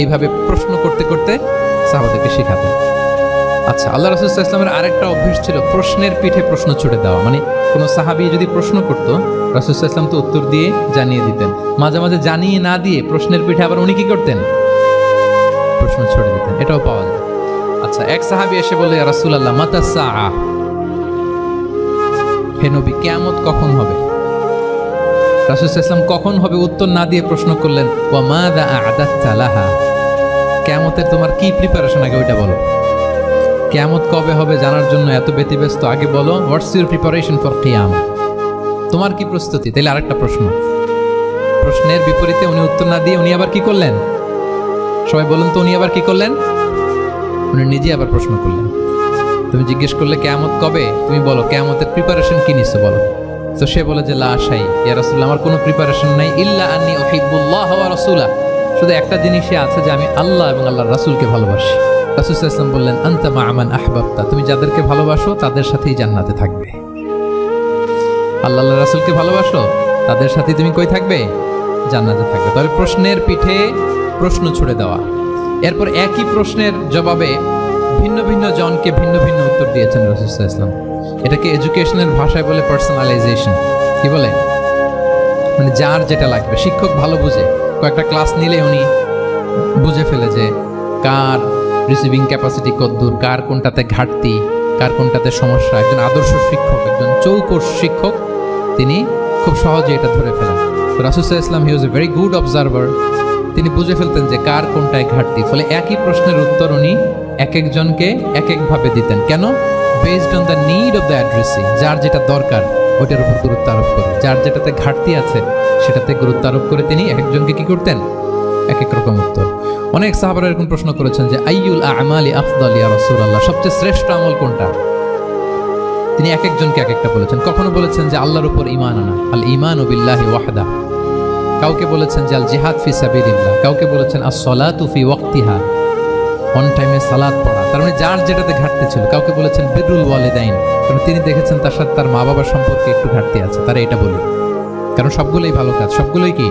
Speaker 1: এইভাবে প্রশ্ন করতে করতে সাহাবাদেরকে শেখাতেন। আচ্ছা, আল্লাহ রাসূল সাল্লাল্লাহু আলাইহি ওয়াসাল্লামের আরেকটা অভ্যাস ছিল প্রশ্নের পিঠে প্রশ্ন ছুড়ে দেওয়া। মানে কোনো সাহাবী যদি প্রশ্ন করতো, রাসূল সাল্লাল্লাহু আলাইহি ওয়াসাল্লাম তো উত্তর দিয়ে জানিয়ে দিতেন। মাঝে মাঝে জানিয়ে না দিয়ে প্রশ্নের পিঠে আবার উনি কি করতেন, প্রশ্ন ছুড়ে দিতেন, এটাও পাওয়া যায়। আচ্ছা, এক সাহাবী এসে বলল, ইয়া রাসূলুল্লাহ মাতা সাআ, হে নবী কিয়ামত কখন হবে? রাসূল সাল্লাল্লাহু আলাইহি ওয়াসাল্লাম কখন হবে উত্তর না দিয়ে প্রশ্ন করলেন, ওয়া মাযা আ'দাততা লাহা, কিয়ামতের তোমার কি প্রিপারেশন, আগে ওইটা বলো। কিয়ামত কবে হবে জানার জন্য এত ব্যতিব্যস্ত, আগে বলো হোয়াটস ইউর প্রিপারেশন ফর কিয়ামত, তোমার কি প্রস্তুতি। তাহলে আরেকটা প্রশ্ন, প্রশ্নের বিপরীতে উনি উত্তর না দিয়ে উনি আবার কি করলেন? সবাই বলুন তো, উনি আবার কি করলেন? উনি নিজে আবার প্রশ্ন করলেন। তুমি জিজ্ঞেস করলে কিয়ামত কবে, তুমি বলো কিয়ামতের প্রিপারেশন কি নিছো বলো। তো সে বলে যে লা শাই ইয়া রাসূলুল্লাহ, আমার কোনো প্রিপারেশন নাই, ইল্লা আন্নী উহিব্বুল্লাহ ওয়া রাসূলা, শুধু একটা জিনিসই আছে যে আমি আল্লাহ এবং আল্লাহর রাসূলকে ভালোবাসি। রাসূল সাল্লাল্লাহু আলাইহি ওয়াসাল্লাম বললেন, আনতা মা মান আহবাবতা, তুমি যাদেরকে ভালোবাসো তাদের সাথেই জান্নাতে থাকবে। আল্লাহ আল্লাহর রাসূলকে ভালোবাসো, তাদের সাথে তুমি কই থাকবে? জান্নাতে থাকবে। তাহলে প্রশ্নের পিঠে প্রশ্ন ছুড়ে দেওয়া। এরপর একই প্রশ্নের জবাবে ভিন্ন ভিন্ন জনকে ভিন্ন ভিন্ন উত্তর দিয়েছেন রাসূল সাল্লাল্লাহু আলাইহি ওয়াসাল্লাম। এটাকে এডুকেশনের ভাষায় বলে পার্সোনালাইজেশন। কি বলে? মানে যার যেটা লাগবে। শিক্ষক ভালো বুঝে, কয়েকটা ক্লাস নিলে উনি বুঝে ফেলে যে কার রিসিভিং ক্যাপাসিটি কতদূর, কার কোনটাতে ঘাটতি, কার কোনটাতে সমস্যা। একজন আদর্শ শিক্ষক, একজন চৌকস শিক্ষক, তিনি খুব সহজে এটা ধরে ফেলেন। রাসূল সাল্লাল্লাহু আলাইহি ওয়াসাল্লাম হি was a very good observer. তিনি বুঝে ফেলতেন যে কার কোনটায় ঘাটতি। ফলে একই প্রশ্নের উত্তর উনি এক একজনকে এক একভাবে দিতেন। কেন? Based on the need of the addressee, যার যেটা দরকার ওইটার উপর গুরুত্ব আরোপ করে, যার যেটাতে ঘাটতি আছে সেটাতে গুরুত্ব আরোপ করে তিনি এক একজনকে কি করতেন, এক এক রকম উত্তর। অনেক সাহাবারা এরকম প্রশ্ন করেছেন যে আইয়ুল আমালি আফদাল ইয়া রাসূলুল্লাহ, সবচেয়ে শ্রেষ্ঠ আমল কোনটা? তিনি এক একজনকে এক একটা বলেছেন। কখনো বলেছেন যে আল্লাহর উপর ঈমান আনা, আল ঈমানু বিল্লাহি ওয়াহদা। কাউকে বলেছেন যে আল জিহাদ ফি সাবিলিল্লাহ, কাউকে বলেছেন আস-সালাতু ফি ওয়াক্তিহা, অন টাইমে সালাত পড়া। তার মানে যার যেটাতে ঘাটতি ছিল, কাউকে বলেছেন বিরুল ওয়ালিদাইন, কারণ তিনি দেখেছেন তার সাথে তার মা বাবার সম্পর্কে একটু ঘাটতি আছে, তারা এটা বলি, কারণ সবগুলোই ভালো কাজ, সবগুলোই কি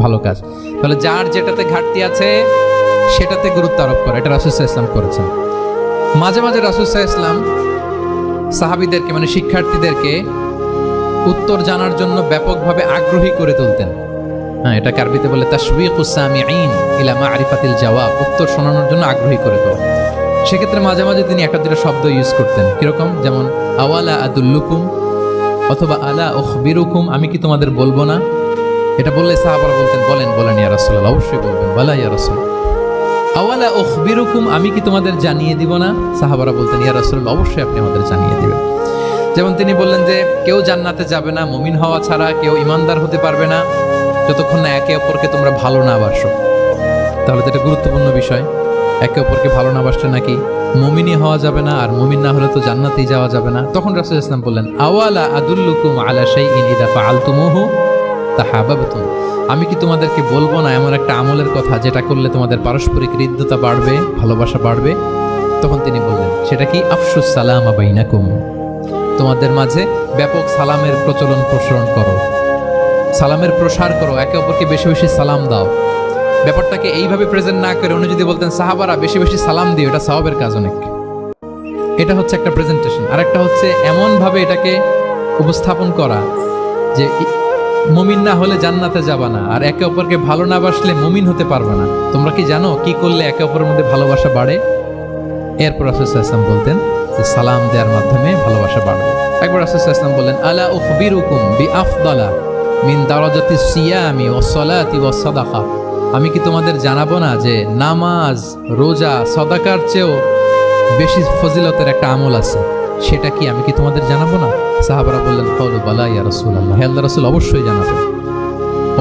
Speaker 1: ভালো কাজ। তাহলে যার যেটাতে ঘাটতি আছে সেটাতে গুরুত্ব আরোপ করা, এটা রাসূল সাল্লাল্লাহু আলাইহি ওয়াসাল্লাম করেছেন। মাঝে মাঝে রাসূল সাল্লাল্লাহু আলাইহি ওয়াসাল্লাম সাহাবীদেরকে মানে শিক্ষার্থীদেরকে উত্তর জানার জন্য ব্যাপকভাবে আগ্রহী করে তুলতেন। হ্যাঁ, এটা আরবিতে বলে তাশওয়িকুস সামিঈন ইলা মা'রিফাতিল জাওয়াব, উত্তর শোনানোর জন্য আগ্রহী করে তোলা। সেক্ষেত্রে মাঝে মাঝে তিনি একটা দুটো শব্দ ইউজ করতেন, কিরকম, যেমন আওয়ালা আদুল্লুকুম অথবা আলা উখবিরুকুম, আমি কি তোমাদের বলবো না। এটা বললে সাহাবারা বলতেন বলেন বলেন ইয়া রাসূলুল্লাহ, অবশ্যই বলবেন, বালা ইয়া রাসূল। আওয়ালা উখবিরুকুম, আমি কি তোমাদের জানিয়ে দিব না। সাহাবারা বলতেন ইয়া রাসূলুল্লাহ, অবশ্যই আপনি আমাদের জানিয়ে দিবেন। যেমন তিনি বললেন যে কেউ জান্নাতে যাবে না মুমিন হওয়া ছাড়া, কেউ ইমানদার হতে পারবে না যতক্ষণ না একে অপরকে তোমরা ভালো না বাসো। তাহলে তো এটা গুরুত্বপূর্ণ বিষয়, একে অপরকে ভালো না বাসলে নাকি মুমিনই হওয়া যাবে না, আর মুমিন না হলে তো জান্নাতেই যাওয়া যাবে না। তখন রাসূল সাল্লাল্লাহু আলাইহি ওয়াসাল্লাম বললেন আওয়ালা আদুল্লুকুম আলা শাইইন ইযা ফাআলতুমুহু তাহাবাবতুম, আমি কি তোমাদেরকে বলবো না এমন একটা আমলের কথা যেটা করলে তোমাদের পারস্পরিক হৃদ্যতা বাড়বে, ভালোবাসা বাড়বে। তখন তিনি বললেন সেটা কি, আফশুস সালামা বাইনাকুম, তোমাদের মাঝে ব্যাপক সালামের প্রচলন প্রসারণ করো, সালামের প্রসার করো, একে অপরকে বেশি বেশি সালাম দাও। ব্যাপারটাকে এইভাবে প্রেজেন্ট না করে উনি যদি বলতেন সাহাবারা বেশি বেশি সালাম দিও, এটা সওয়াবের কাজ অনেক। এটা হচ্ছে একটা প্রেজেন্টেশন। আর একটা হচ্ছে এমনভাবে এটাকে উপস্থাপন করা যে মুমিন না হলে জান্নাতে যাবা না, আর একে অপরকে ভালো না বাসলে মুমিন হতে পারবে না। তোমরা কি জানো কি করলে একে অপরের মধ্যে ভালোবাসা বাড়ে? এরপর রাসূল সাল্লাল্লাহু আলাইহি ওয়াসাল্লাম বলতেন যে সালাম দেওয়ার মাধ্যমে ভালোবাসা বাড়বে। একবার রাসূল সাল্লাল্লাহু আলাইহি ওয়াসাল্লাম বললেন আলা উখবিরুকুম বিআফদালা মিন দারাজাতিস সিয়ামি ওয়াস সালাতি ওয়াস সাদাকা, আমি কি তোমাদের জানাবো না যে নামাজ, রোজা, সাদাকার চেয়েও বেশি ফজিলতের একটা আমল আছে, সেটা কি আমি কি তোমাদের জানাবো না? সাহাবারা বললেন ক্বালু বালা ইয়া রাসূলুল্লাহ, হে আল্লাহর রাসূল অবশ্যই জানাবেন,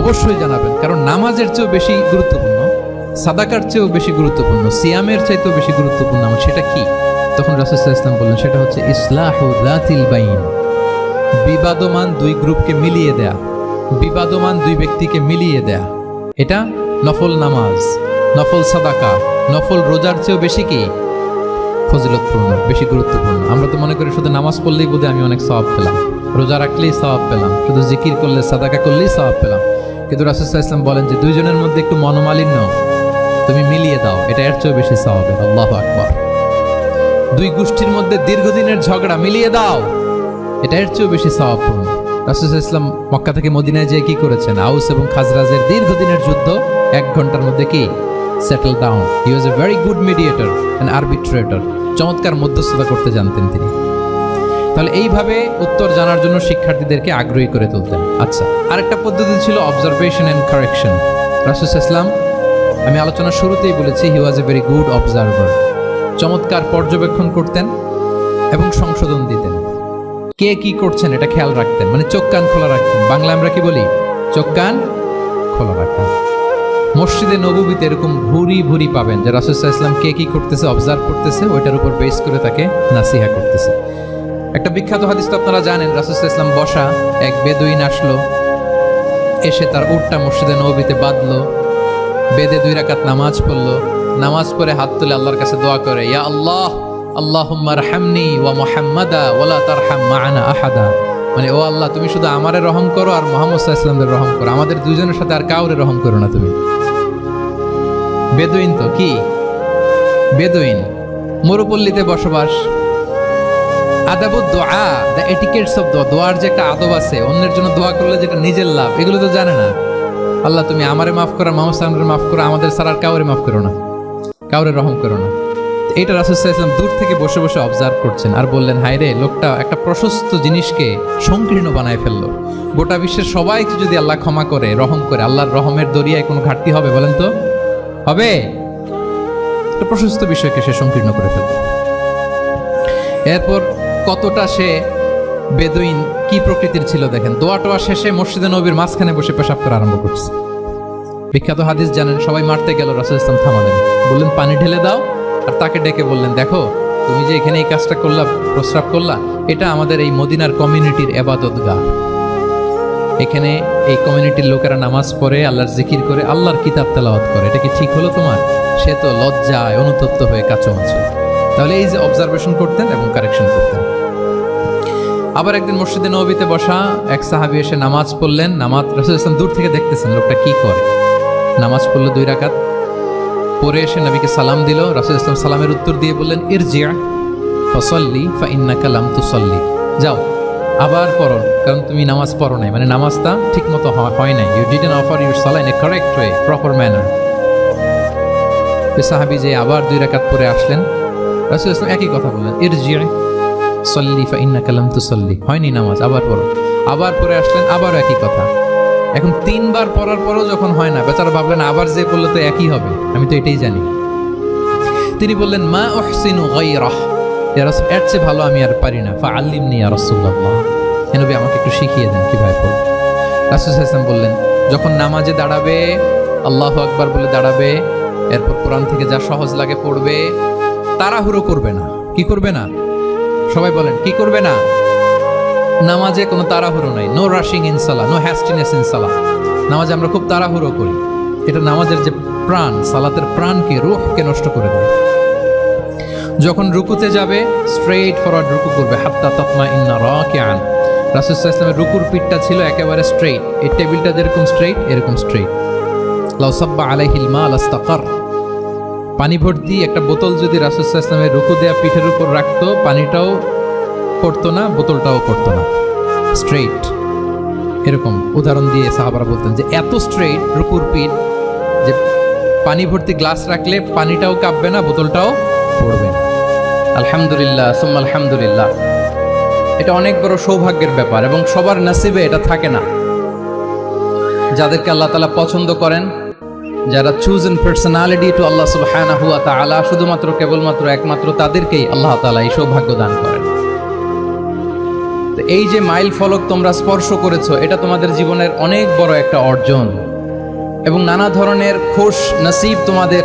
Speaker 1: অবশ্যই জানাবেন, কারণ নামাজের চেয়েও বেশি গুরুত্বপূর্ণ, সাদাকার চেয়েও বেশি গুরুত্বপূর্ণ, সিয়ামের চাইতেও বেশি গুরুত্বপূর্ণ আমল, সেটা কি? তখন রাসূল সাল্লাল্লাহু আলাইহি ওয়াসাল্লাম বললেন সেটা হচ্ছে ইসলাহু যাতিল বাইন, বিবাদমান দুই গ্রুপকে মিলিয়ে দেয়া, বিবাদমান দুই ব্যক্তিকে মিলিয়ে দেয়া। এটা নফল নামাজ, নফল সাদাকা, নফল রোজার চেয়েও বেশি কি ফজিলতপূর্ণ, বেশি গুরুত্বপূর্ণ। আমরা তো মনে করি শুধু নামাজ পড়লেই বোধহয় আমি অনেক সওয়াব পেলাম, রোজা রাখলেই সওয়াব পেলাম, শুধু জিকির করলে সাদাকা করলেই সওয়াব পেলাম। কিন্তু রাসূল সাল্লাল্লাহু আলাইহি ওয়াসাল্লাম বলেন যে দুইজনের মধ্যে একটু মনোমালিন্য তুমি মিলিয়ে দাও, এটা এর চেয়েও বেশি সওয়াবের। আল্লাহু আকবার। দুই গোষ্ঠীর মধ্যে দীর্ঘদিনের ঝগড়া মিলিয়ে দাও, এটা এর চেয়েও বেশি সওয়াবপূর্ণ। রাসূল সাল্লাল্লাহু আলাইহি ওয়াসাল্লাম মক্কা থেকে মদিনায় যেয়ে কি করেছেন? আউস এবং খাজরাজের দীর্ঘদিনের যুদ্ধ 1 ঘন্টার মধ্যে কি settle down. He was a very good mediator and arbitrator, চমৎকার মধ্যস্থতা করতে জানতেন তিনি। তাহলে এইভাবে উত্তর জানার জন্য শিক্ষার্থীদেরকে আগ্রহী করে তুলতেন। আচ্ছা, আরেকটা পদ্ধতি ছিল অবজারভেশন অ্যান্ড কারেকশন। রাসূল সাল্লাল্লাহু আলাইহি ওয়াসাল্লাম, আমি আলোচনার শুরুতেই বলেছি, হি was a very good observer, চমৎকার পর্যবেক্ষণ করতেন এবং সংশোধন দিতেন। কে কি করছেন এটা খেয়াল রাখতেন, মানে চোখ কান খোলা রাখতেন। বাংলা আমরা কি বলি? চোখ কান খোলা রাখা। মসজিদে নববীতে এরকম ভুরি ভুরি পাবেন যে রাসূল সাল্লাল্লাহু আলাইহি ওয়াসাল্লাম কে কি করতেছে অবজার্ভ করতেছে, ওইটার উপর বেস করে তাকে নাসিহা করতেছে। একটা বিখ্যাত হাদিস তো আপনারা জানেন, রাসূল সাল্লাল্লাহু আলাইহি ওয়াসাল্লাম বসা, এক বেদুইন আসলো, এসে তার উটটা মসজিদে নববীতে বাঁধলো, বেদে 2 রাকাত নামাজ পড়লো, নামাজ পড়ে হাত তুলে আল্লাহর কাছে দোয়া করে, ইয়া আল্লাহ আল্লাহুম্মা আরহামনি ওয়া মুহাম্মাদা ওয়া লা তারহাম মা'ানা আহাদা, মানে ও আল্লাহ তুমি শুধু আমারে রহম করো আর মুহাম্মদ সাল্লাল্লাহু আলাইহি ওয়াসাল্লামের রহম করো, আমাদের দুইজনের সাথে আর কাউরে রহম করো না তুমি। বেদুইন তো কি, বেদুইন মরুপল্লীতে বসবাস। আদাবুদ দোয়া, দ্য এটিকেটস অফ দোয়া, দোয়ার যে একটা আদব আছে, অন্যের জন্য দোয়া করলে যেটা নিজের লাভ, এগুলো তো জানে না। আল্লাহ তুমি আমারে মাফ করো, মুহাম্মদ সাল্লাল্লাহু আলাইহি ওয়াসাল্লামকে মাফ করো, আমাদের ছাড়া আর কাউরে মাফ করো না, কাউরে রহম করো না। এইটা রাসূল সাল্লাল্লাহু আলাইহি ওয়াসাল্লাম দূর থেকে বসে বসে অবজার্ভ করছেন আর বললেন, হায় রে, লোকটা একটা প্রশস্ত জিনিসকে সংকীর্ণ বানায় ফেললো। গোটা বিশ্বের সবাইকে যদি আল্লাহ ক্ষমা করে, রহম করে, আল্লাহর রহমের দরিয়ায় কোনো ঘাটতি হবে বলেন তো? হবে? একটা প্রশস্ত বিষয়কে সে সংকীর্ণ করে ফেলল। এরপর কতটা সে বেদুইন কি প্রকৃতির ছিল দেখেন। দোয়া টোয়া শেষে মসজিদে নববীর মাঝখানে বসে পেশাব করা আরম্ভ করছে। বিখ্যাত হাদিস জানেন, সবাই মারতে গেল, রাসূল সাল্লাল্লাহু আলাইহি ওয়াসাল্লাম থামালেন, বললেন পানি ঢেলে দাও, আর তাকে ডেকে বললেন, দেখো তুমি যে এখানে এই কাজটা করলা, প্রস্রাব করলা, এটা আমাদের এই মদিনার কমিউনিটির ইবাদতগাহ। এখানে এই কমিউনিটির লোকেরা নামাজ পড়ে, আল্লাহর জিকির করে, আল্লাহর কিতাব তেলাওয়াত করে, এটা কি ঠিক হলো তোমার? সে তো লজ্জায় অনুতপ্ত হয়ে কাচুমাচু। তাহলে এই যে অবজারভেশন করতেন এবং কারেকশন করতেন। আবার একদিন মসজিদে নববীতে বসা এক সাহাবী এসে নামাজ পড়লেন। নামাজ রাসূল সাল্লাল্লাহু আলাইহি ওয়াসাল্লাম দূর থেকে দেখতেছেন লোকটা কি করে। নামাজ পড়লো 2 রাকাত, পরে এসে নবীকে সালাম দিল। রাসূল সাল্লাল্লাহু আলাইহি ওয়াসাল্লাম সালামের উত্তর দিয়ে বললেন, ইরজি' ফাসাল্লি ফাইন্নাকা লাম তুসাল্লি, যাও আবার পড়ো, কারণ তুমি নামাজ পড়ো নাই, মানে নামাজটা ঠিক মতো হয় নাই। ইউ ডিডন্ট অফার ইউর সালাহ in a correct way, proper manner. সাহাবী যে আবার 2 রাকাত পরে আসলেন, রাসূল সাল্লাল্লাহু আলাইহি ওয়াসাল্লাম একই কথা বললেন, ইরজি' সাল্লি ফাইন্নাকা লাম তুসাল্লি, হয়নি নামাজ, আবার পড়ো। আবার পরে আসলেন, আবারও একই কথা। এখন 3 বার পড়ার পরও যখন হয় না, বেচারা ভাবলেন আবার যে বললে তো একই হবে, আমি তো এটাই জানি। তিনি বললেন, মা উহসিনু গায়রাহ, ইয়া রাসূল, এর চেয়ে ভালো আমি আর পারি না, ফাআল্লিমনি ইয়া রাসূলুল্লাহ, হে নবী আমাকে একটু শিখিয়ে দেন কিভাবে পড়ব। রাসূল সাল্লাল্লাহু আলাইহি ওয়াসাল্লাম বললেন, যখন নামাজে দাঁড়াবে আল্লাহু আকবার বলে দাঁড়াবে, এরপর কোরআন থেকে যা সহজ লাগে পড়বে, তাড়াহুড়ো করবে না। কি করবে না? সবাই বলেন, কি করবে না? নামাজে কোনো তাড়াহুড়ো নাই, নো রাশিং ইন সালাহ, নো হ্যাস্টিনেস ইন সালাহ। নামাজে আমরা খুব তাড়াহুড়ো করি, এটা নামাজের যে প্রাণ, সালাতের প্রাণকে, রূহকে নষ্ট করে দেয়। যখন রুকুতে যাবে স্ট্রেইট ফরওয়ার্ড রুকু করবে, হাত্তা তাতমাইন্না রাকিআন। রাসূল সাল্লাল্লাহু আলাইহি ওয়াসাল্লামের রুকুর পিঠটা ছিল একেবারে স্ট্রেইট, এই টেবিলটা যেরকম স্ট্রেইট এরকম স্ট্রেইট। লাউ সাব্বা আলাইহিল মা লাস্তাকার, পানি ভর্তি একটা বোতল যদি রাসূল সাল্লাল্লাহু আলাইহি ওয়াসাল্লামের রুকু দেয়া পিঠের উপর রাখতো, পানিটাও পড়তো না, বোতলটাও পড়তো না, স্ট্রেইট। এরকম উদাহরণ দিয়ে সাহাবারা বলতেন যে এত স্ট্রেইট রুকুর পিঠ যে পানি ভর্তি গ্লাস রাখলে পানিটাও কাঁপবে না, বোতলটাও পড়বে না। আলহামদুলিল্লাহ সুম্মা আলহামদুলিল্লাহ, এটা অনেক বড় সৌভাগ্যের ব্যাপার এবং সবার নসিবে এটা থাকে না। যাদেরকে আল্লাহ তাআলা পছন্দ করেন, যারা চুজেন পার্সোনালিটি টু আল্লাহ সুবহানাহু ওয়া তাআলা, শুধুমাত্র কেবলমাত্র একমাত্র তাদেরকেই আল্লাহ তাআলা এই সৌভাগ্য দান করেন। তো এই যে মাইল ফলক তোমরা স্পর্শ করেছো, এটা তোমাদের জীবনের অনেক বড় একটা অর্জন এবং নানা ধরনের খুশ নসিব তোমাদের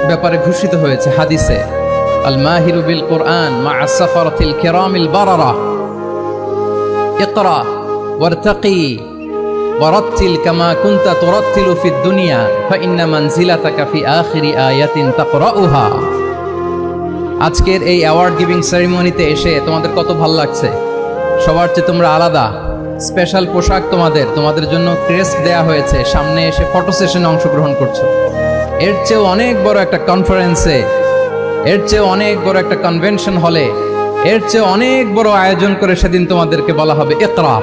Speaker 1: ব্যাপারে ঘোষিত হয়েছে হাদিসে। আল মাহিরু বিল কুরআন মা আস-সাফারাতিল কিরামিল বারারা, ইকরা ওয়ারতাকি ওয়ারাত্তিল কামা কুনতা তুরাত্তিলু ফিদ দুনিয়া ফাইন্না মানজিলাতাকা ফি আখিরি আয়াতিন তাকরাউহা। আজকের এই অ্যাওয়ার্ড গিভিং সেরিমনিতে এসে তোমাদের কত ভালো লাগছে? সবার চেয়ে তোমরা আলাদা, স্পেশাল পোশাক তোমাদের জন্য ক্রেস্ট দেয়া হয়েছে, সামনে এসে ফটো সেশনে অংশগ্রহণ করছো। এর চেয়েও অনেক বড় একটা কনফারেন্সে, এর চেয়ে অনেক বড় একটা কনভেনশন হলে, এর চেয়ে অনেক বড় আয়োজন করে সেদিন তোমাদেরকে বলা হবে ইকরা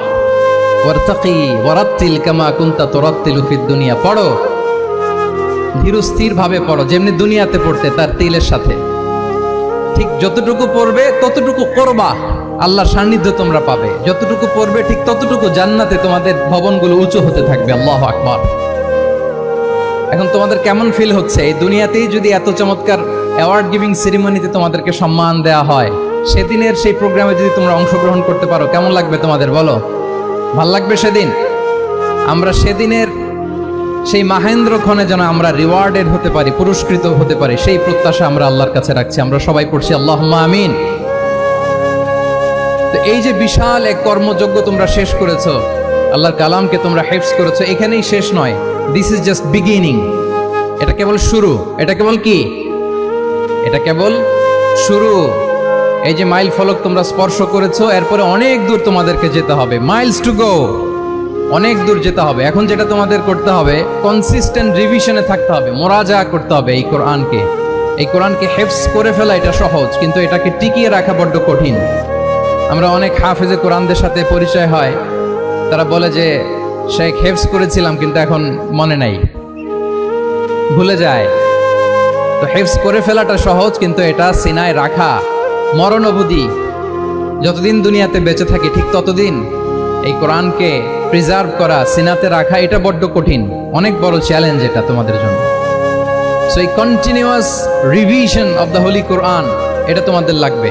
Speaker 1: ওয়ারতাকি ওয়ারাত্তিল কামা কুনতা তুরাত্তিলু ফিদ দুনিয়া, পড়ো, ধীরস্থির ভাবে পড়ো, যেমনি দুনিয়াতে পড়তে তার তিলের সাথে। ঠিক যতটুকু পড়বে ততটুকু করবা, আল্লাহর সান্নিধ্য তোমরা পাবে। যতটুকু পড়বে ঠিক ততটুকু জান্নাতে তোমাদের ভবনগুলো উঁচু হতে থাকবে। আল্লাহু আকবার। এখন তোমাদের কেমন ফিল হচ্ছে? এই দুনিয়াতেই যদি এত চমৎকার অ্যাওয়ার্ড গিভিং সেরিমনিতে তোমাদেরকে সম্মান দেওয়া হয়, সেদিনের সেই প্রোগ্রামে যদি তোমরা অংশগ্রহণ করতে পারো, কেমন লাগবে তোমাদের? বলো, ভাল লাগবে সেদিন? আমরা সেদিনের সেই মাহেন্দ্র ক্ষণে যেন আমরা রিওয়ার্ডেড হতে পারি, পুরস্কৃত হতে পারি, সেই প্রত্যাশা আমরা আল্লাহর কাছে রাখছি। আমরা সবাই পড়ছি আল্লাহুম্মা আমিন। তো এই যে বিশাল এক কর্মযজ্ঞ তোমরা শেষ করেছো, আল্লাহর কালামকে তোমরা হিফজ করেছো, এখানেই শেষ নয়। This is just beginning. এটা কেবল শুরু। এটা কেবল কি? এটা কেবল শুরু। এই যে মাইল ফলক তোমরা স্পর্শ করেছো, এরপরে অনেক দূর তোমাদেরকে যেতে হবে। মাইলস টু গো, অনেক দূর যেতে হবে। এখন যেটা তোমাদের করতে হবে, কনসিস্টেন্ট রিভিশনে থাকতে হবে, মোরাজা করতে হবে এই কোরআনকে। এই কোরআনকে হিফজ করে ফেলা এটা সহজ, কিন্তু এটাকে টিকিয়ে রাখা বড্ড কঠিন। আমরা অনেক হাফেজে কোরআনদের সাথে পরিচয় হয়, তারা বলে যে শেখ হিফজ করেছিলাম কিন্তু এখন মনে নাই, ভুলে যায়। তো হিফজ করে ফেলাটা সহজ, কিন্তু এটা সিনায় রাখা মরণ অবধি, যতদিন দুনিয়াতে বেঁচে থাকি ঠিক ততদিন এই কোরআনকে প্রিজার্ভ করা, সিনাতে রাখা, এটা বড্ড কঠিন, অনেক বড় চ্যালেঞ্জ এটা তোমাদের জন্য। সো এই continuous revision of the holy Quran, এটা তোমাদের লাগবে।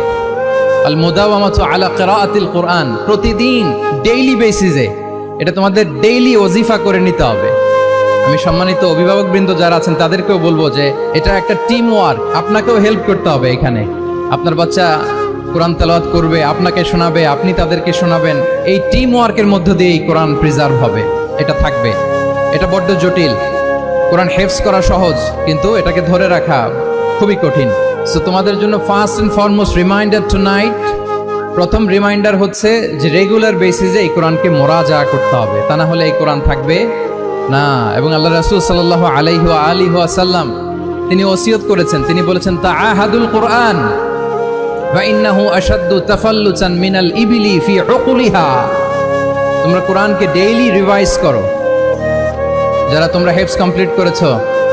Speaker 1: আল মুদাওয়ামাতু আলা কিরাআতিল কোরআন, প্রতিদিন ডেইলি বেসিসে এটা তোমাদের ডেইলি ওজিফা করে নিতে হবে। আমি সম্মানিত অভিভাবকবৃন্দ যারা আছেন তাদেরকেও বলবো যে এটা একটা টিম ওয়ার্ক, আপনাকেও হেল্প করতে হবে। এখানে আপনার বাচ্চা কোরআন তেলাওয়াত করবে, আপনাকে শোনাবে, আপনি তাদেরকে শোনাবেন। এই টিম ওয়ার্কের মধ্য দিয়ে এই কোরআন প্রিজার্ভ হবে, এটা থাকবে। এটা বড্ড জটিল। কোরআন হিফজ করা সহজ, কিন্তু এটাকে ধরে রাখা খুবই কঠিন। সো তোমাদের জন্য first and foremost reminder tonight, প্রথম রিমাইন্ডার হচ্ছে যে রেগুলার বেসিসে এই কোরআনকে মোরাজা করতে হবে, তা না হলে এই কোরআন থাকবে না। এবং আল্লাহ রাসূল সাল্লাল্লাহু আলাইহি ওয়া আলিহি ওয়াসাল্লাম তিনি ওসিয়ত করেছেন, তিনি বলেছেন তাআহাদুল কোরআন ওয়া ইন্নাহু আশাদ্দু তাফাল্লুতান মিনাল ইবিলি ফি উকুলিহা। তোমরা কোরআনকে ডেইলি রিভাইজ করো। যারা তোমরা হেফজ কমপ্লিট করেছো,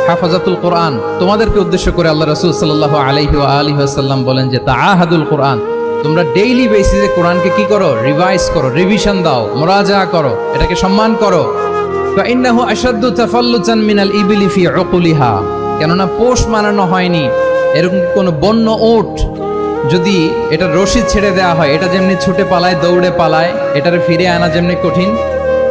Speaker 1: হাফাজাতুল কোরআন, তোমাদেরকে উদ্দেশ্য করে আল্লাহ রাসূল সাল্লাল্লাহু আলাইহি ওয়া আলিহি ওয়াসাল্লাম বলেন যে তাআহাদুল কোরআন, তোমরা ডেইলি বেসিসে কোরআনকে কি করো? রিভাইজ করো, রিভিশন দাও, মুরাজা করো, এটাকে সম্মান করো। ফাইন্নাহু আশাদ্দু তাফাল্লুতান মিনাল ইবিলি ফি উকুলিহা। কেননা পোষ মানানো হয়নি এরকম কোন বন্য উট যদি এটা রশি ছেড়ে দেওয়া হয়, এটা যেমনি ছুটে পালায়, দৌড়ে পালায়, এটারে ফিরে আনা যেমনি কঠিন,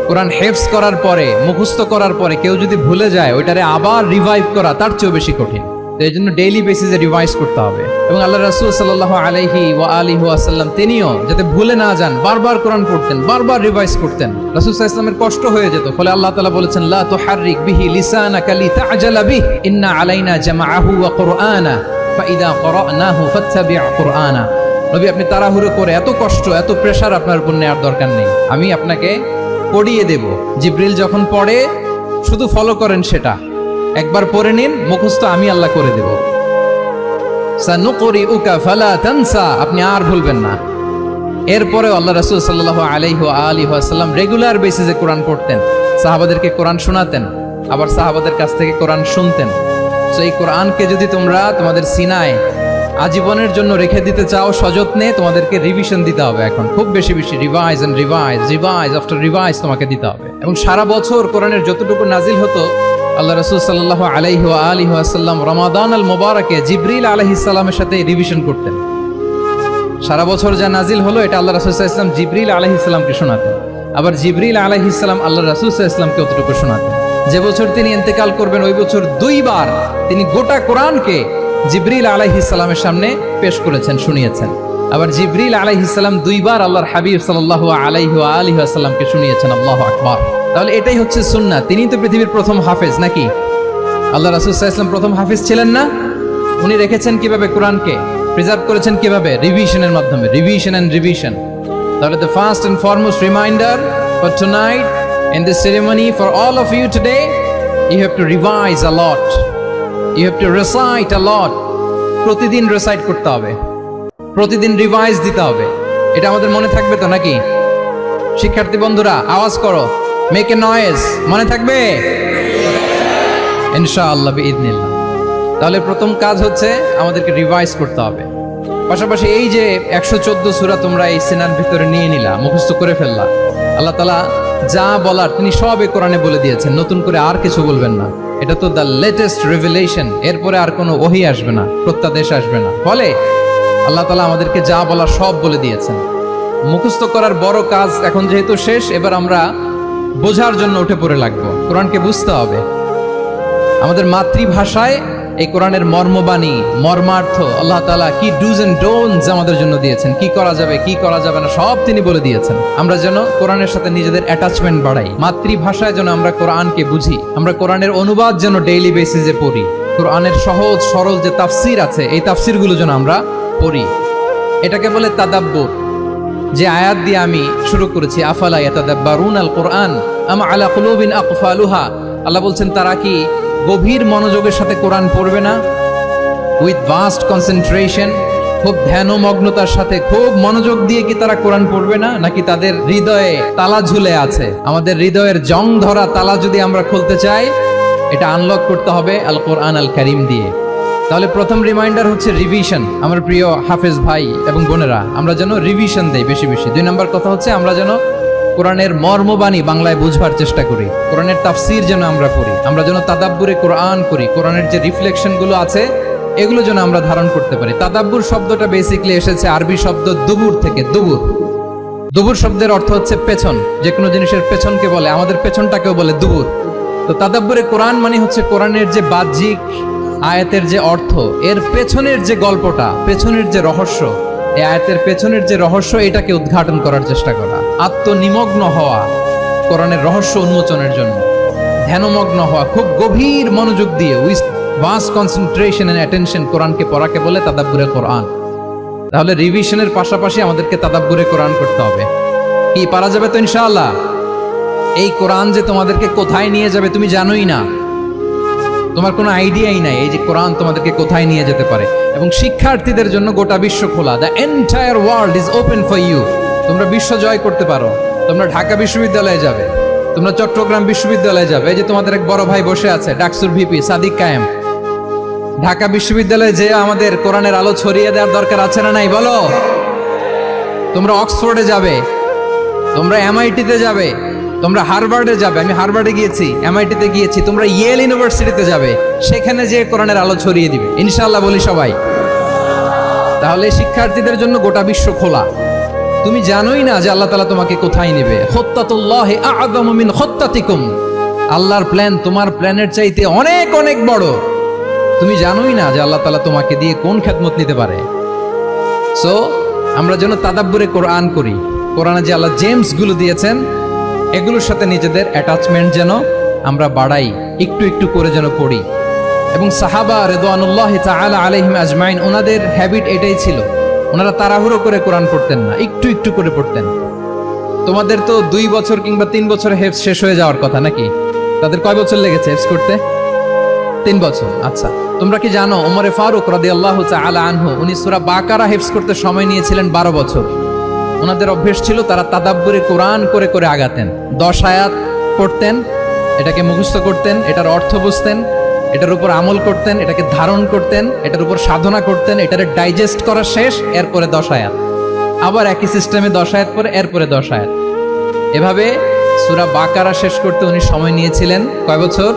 Speaker 1: কোরআন হেফজ করার পরে, মুখস্থ করার পরে কেউ যদি ভুলে যায়, ওইটারে আবার রিভাইভ করা তার চেয়েও বেশি কঠিন। তো এই জন্য ডেইলি বেসিসে রিভাইজ করতে হবে। এবং আল্লাহ রাসূল সাল্লাল্লাহু আলাইহি ওয়া আলিহি ওয়াসাল্লাম তিনিও যাতে ভুলে না যান, বারবার কোরআন পড়তেন, বারবার রিভাইজ করতেন। রাসূল সাল্লাল্লাহু আলাইহি ওয়াসাল্লামের কষ্ট হয়ে যেত, ফলে আল্লাহ তাআলা বলেছেন লা তুহাররিক বিহি লিসানাকা লিতা'জালা বিহি ইন্না আলাইনা জামাআহু ওয়া কুরআনা ফাইদা ক্বরানাহু ফাত্তাবি' কুরআনা। নবী, আপনি তাড়াহুড়ো করে, এত কষ্ট, এত প্রেসার আপনার উপর নেওয়ার দরকার নেই, আমি আপনাকে পড়িয়ে দেব। জিবরিল যখন পড়ে শুধু ফলো করেন, সেটা একবার পড়ে নিন, মুখস্থ আমি আল্লাহ করে দেব। সানুকরিউকা ফালা তানসা, আপনি আর ভুলবেন না। এরপরে আল্লাহ রাসূল সাল্লাল্লাহু আলাইহি ওয়া আলিহি ওয়াসাল্লাম রেগুলার বেসিসে কোরআন পড়তেন, সাহাবাদেরকে কোরআন শোনাতেন, আবার সাহাবাদের কাছ থেকে কোরআন শুনতেন। তো এই কোরআনকে যদি তোমরা তোমাদের সিনায় আজীবনের জন্য রেখে দিতে চাও সযত্নে, তোমাদেরকে রিভিশন দিতে হবে। এখন খুব বেশি বেশি revise and revise, revise after revise তোমাকে দিতে হবে। এবং সারা বছর কোরআনের যতটুকু নাজিল হতো, আল্লাহ রাসূল সাল্লাল্লাহু আলাইহি ওয়া আলিহি ওয়াসাল্লাম রমাদান আল মুবারাকে জিবরিল আলাইহিস সালামের সাথে রিভিশন করতেন। সারা বছর যা নাজিল হলো, এটা আল্লাহ রাসূল সাল্লাল্লাহু আলাইহি ওয়াসাল্লাম জিবরিল আলাইহিস সালামকে শোনাতেন, আবার জিবরিল আলাইহিস সালাম আল্লাহ রাসূল সাল্লাল্লাহু আলাইহি ওয়াসাল্লামকে অতটুকু শোনাতেন। যে বছর তিনি ইন্তেকাল করবেন, ওই বছর দুইবার তিনি গোটা কোরআনকে জিবরিল আলাইহিস সালামের সামনে পেশ করেছেন, শুনিয়েছেন। আবার জিবরিল আলাইহিস সালাম দুইবার আল্লাহর হাবিব সাল্লাল্লাহু আলাইহি ওয়া আলিহি ওয়াসাল্লামকে শুনিয়েছেন। আল্লাহু আকবার। তাহলে এটাই হচ্ছে সুন্নাহ। তিনিই তো পৃথিবীর প্রথম হাফেজ, নাকি? আল্লাহ রাসূল সাল্লাল্লাহু আলাইহি ওয়াসাল্লাম প্রথম হাফেজ ছিলেন না? উনি রেখেছেন কিভাবে কোরআনকে? প্রিজার্ভ করেছেন কিভাবে? রিভিশনের মাধ্যমে, রিভিশন এন্ড রিভিশন। তাহলে the first and foremost reminder for tonight in this ceremony for all of you today, you have to revise a lot, you have to recite a lot. প্রতিদিন recite করতে হবে, প্রতিদিন revise দিতে হবে। এটা আমাদের মনে থাকবে তো, নাকি? শিক্ষার্থী বন্ধুরা আওয়াজ করো, মেক এ নয়েজ। মনে থাকবে ইনশাআল্লাহ বিইذنিল্লাহ। তাহলে প্রথম কাজ হচ্ছে আমাদেরকে রিভাইজ করতে হবে। পাশাপাশি এই যে 114 সূরা তোমরা এই সিনার ভিতরে নিয়ে নিলা, মুখস্থ করে ফেললা, আল্লাহ তাআলা যা বলার তিনি সব এই কোরআনে বলে দিয়েছেন, নতুন করে আর কিছু বলবেন না। এটা তো দ্য লেটেস্ট রিভিলেশন, এরপরে আর কোনো ওহী আসবে না, প্রত্যাদেশ আসবে না। ফলে আল্লাহ তাআলা আমাদেরকে যা বলার সব বলে দিয়েছেন। মুখস্থ করার বড় কাজ এখন যেহেতু শেষ, এবার আমরা বোঝার জন্য উঠে পড়ে লাগবো। কোরআনকে বুঝতে হবে আমাদের মাতৃভাষায়। এই কোরআনের মর্মবাণী, মর্মার্থ, আল্লাহ তাআলা কি ডুজ এন্ড ডোন্টস আমাদের জন্য দিয়েছেন, কি করা যাবে, কি করা যাবে না, সব তিনি বলে দিয়েছেন। আমরা যেন কোরআনের সাথে নিজেদের অ্যাটাচমেন্ট বাড়াই, মাতৃভাষায় যেন আমরা কোরআনকে বুঝি, আমরা কোরআনের অনুবাদ যেন ডেইলি বেসিসে পড়ি, কোরআনের সহজ সরল যে তাফসির আছে, এই তাফসিরগুলো যেন আমরা পড়ি। এটাকে বলে তাদাব্বুর। যে আয়াত দিয়ে আমি শুরু করেছি, আফালা ইয়াতাদাব্বারুনাল কোরআন আম আলা কুলুবিন আকফালুহা, আল্লাহ বলছেন তারা কি গভীর মনোযোগের সাথে কোরআন পড়বে না? উইথ ভাস্ট কনসেন্ট্রেশন, খুব ধ্যানমগ্নতার সাথে, খুব মনোযোগ দিয়ে কি তারা কোরআন পড়বে না? নাকি তাদের হৃদয়ে তালা ঝুলে আছে? আমাদের হৃদয়ের জং ধরা তালা যদি আমরা খুলতে চাই, এটা আনলক করতে হবে আল কোরআন আল কারীম দিয়ে। তাহলে প্রথম রিমাইন্ডার হচ্ছে রিভিশন। আমার প্রিয় হাফেজ ভাই এবং বোনেরা, আমরা যেন রিভিশন দেই বেশি বেশি। 2 নম্বর কথা হচ্ছে আমরা যেন কোরআনের মর্মবাণী বাংলায় বুঝবার চেষ্টা করি, কোরআনের তাফসির যেন আমরা পড়ি, আমরা যেন তাদাব্বুরে কোরআন করি, কোরআনের যে রিফ্লেকশনগুলো আছে এগুলো যেন আমরা ধারণ করতে পারি। তাদাব্বুর শব্দটা বেসিক্যালি এসেছে আরবি শব্দ দুবুর থেকে। দুবুর, দুবুর শব্দের অর্থ হচ্ছে পেছন, যে কোনো জিনিসের পেছনকে বলে, আমাদের পেছনটাকেও বলে দুবুর। তো তাদাব্বুরে কোরআন মানে হচ্ছে কোরআনের যে বাহ্যিক আয়াতের যে অর্থ, এর পেছনের যে গল্পটা, পেছনের যে রহস্য, এই আয়াতের পেছনের যে রহস্য, এটাকে উদ্ঘাটন করার চেষ্টা করা, আত্মনিমগ্ন হওয়া, কোরআনের রহস্য উন্মোচনের জন্য ধ্যানমগ্ন হওয়া, খুব গভীর মনোযোগ দিয়ে ভাস্ট কনসেন্ট্রেশন এন্ড অ্যাটেনশন কোরআনকে পড়াকে বলে তাদাব্বুরে কোরআন। তাহলে রিভিশনের পাশাপাশি আমাদেরকে তাদাব্বুরে কোরআন করতে হবে। কি পারা যাবে তো ইনশাআল্লাহ? এই কোরআন যে তোমাদেরকে কোথায় নিয়ে যাবে তুমি জানোই না, তোমার কোনো আইডিয়াই নাই এই যে কোরআন তোমাদেরকে কোথায় নিয়ে যেতে পারে। এবং শিক্ষার্থীদের জন্য গোটা বিশ্ব খোলা, the entire world is open for you. তোমরা বিশ্ব জয় করতে পারো, তোমরা ঢাকা বিশ্ববিদ্যালয়ে যাবে, তোমরা চট্টগ্রাম বিশ্ববিদ্যালয়ে যাবে। এই যে তোমাদের এক বড় ভাই বসে আছে, ডাকসুর ভিপি সাদিক কায়েম। ঢাকা বিশ্ববিদ্যালয়ে যে আমাদের কোরআনের আলো ছড়িয়ে দেওয়ার দরকার আছে না নাই বলো? তোমরা অক্সফোর্ডে যাবে, তোমরা এমআইটিতে যাবে, তোমরা হার্ভার্ডে যাবে। আমি হার্ভার্ডে গিয়েছি, এমআইটিতে গিয়েছি, তোমরা ইয়েল ইউনিভার্সিটিতে যাবে, সেখানে যে কোরআনের আলো ছড়িয়ে দিবে ইনশাআল্লাহ বলি সবাই। তাহলে শিক্ষার্থীদের জন্য গোটা বিশ্ব খোলা। তুমি জানোই না যে আল্লাহ তাআলা তোমাকে কোথায় নেবে। খুত্তাতুল্লাহি আ'যামু মিন খুত্তাতিকুম। আল্লাহর প্ল্যান তোমার প্ল্যানের চাইতে অনেক অনেক বড়। তুমি জানোই না যে আল্লাহ তাআলা তোমাকে দিয়ে কোন খেদমত নিতে পারে। সো আমরা যেন তাদাব্বুরে কোরআন করি। কোরআনে যে আল্লাহ জেমস গুলো দিয়েছেন এগুলোর সাথে নিজেদের অ্যাটাচমেন্ট যেন আমরা বাড়াই, একটু একটু করে যেন পড়ি। এবং সাহাবা রিদওয়ানুল্লাহি তাআলা আলাইহিম আজমাইন, ওনাদের হ্যাবিট এটাই ছিল। ওনারা তাড়াহুড়ো করে কোরআন পড়তেন না, একটু একটু করে পড়তেন। তোমাদের তো 2 বছর কিংবা 3 বছরে হেফজ শেষ হয়ে যাওয়ার কথা নাকি? তাদের কয় বছর লেগেছে হেফজ করতে? 3 বছর। আচ্ছা, তোমরা কি জানো ওমরে ফারুক রাদিয়াল্লাহু তাআলা আনহু উনি সূরা বাকারা হেফজ করতে সময় নিয়েছিলেন 12 বছর। ওনাদের অভ্যেস ছিল তারা তাদাব্বুরে কোরআন করে করে আগাতেন। 10 আয়াত পড়তেন, এটাকে মুখস্থ করতেন, এটার অর্থ বুঝতেন, এটার উপর আমল করতেন, এটাকে ধারণ করতেন, এটার উপর সাধনা করতেন, এটারে ডাইজেস্ট করা শেষ, এরপরে 10 আয়াত, আবার একই সিস্টেমে 10 আয়াত পরে এরপরে 10 আয়াত। এভাবে সূরা বাকারা শেষ করতে উনি সময় নিয়েছিলেন কয় বছর?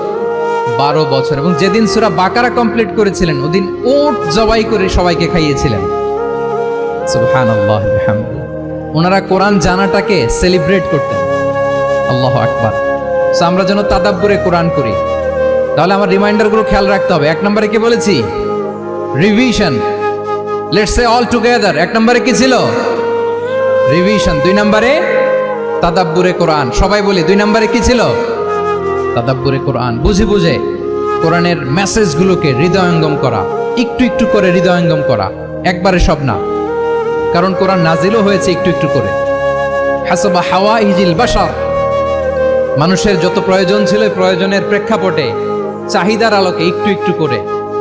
Speaker 1: 12 বছর। এবং যেদিন সূরা বাকারা কমপ্লিট করেছিলেন ওদিন উট জবাই করে সবাইকে খাইয়েছিলেন। সুবহানাল্লাহ ওয়া বিহামদিহি। ওনারা কোরআন জানাটাকে সেলিব্রেট করতেন। আল্লাহু আকবার। সো আমরা যেন তাদাব্বুরে কোরআন করি। তাহলে আমার রিমাইন্ডারগুলো খেয়াল রাখতে হবে। 1 নম্বরে কি বলেছি? Revision. Let's say all together. 1 নম্বরে কি ছিল? রিভিশন। 2 নম্বরে তাদাব্বুরে কোরআন। সবাই বলি 2 নম্বরে কি ছিল? তাদাব্বুরে কোরআন। বুঝে বুঝে কোরআনের মেসেজগুলোকে হৃদয়ঙ্গম করা, একটু একটু করে হৃদয়ঙ্গম করা, একবারে সব না। কারণ কোরআন নাজিলও হয়েছে একটু একটু করে। হাসাবা হাওয়াইজিল বাশার, মানুষের যত প্রয়োজন ছিল প্রয়োজনের প্রেক্ষাপটে চাহিদার আলোকে একটু একটু করে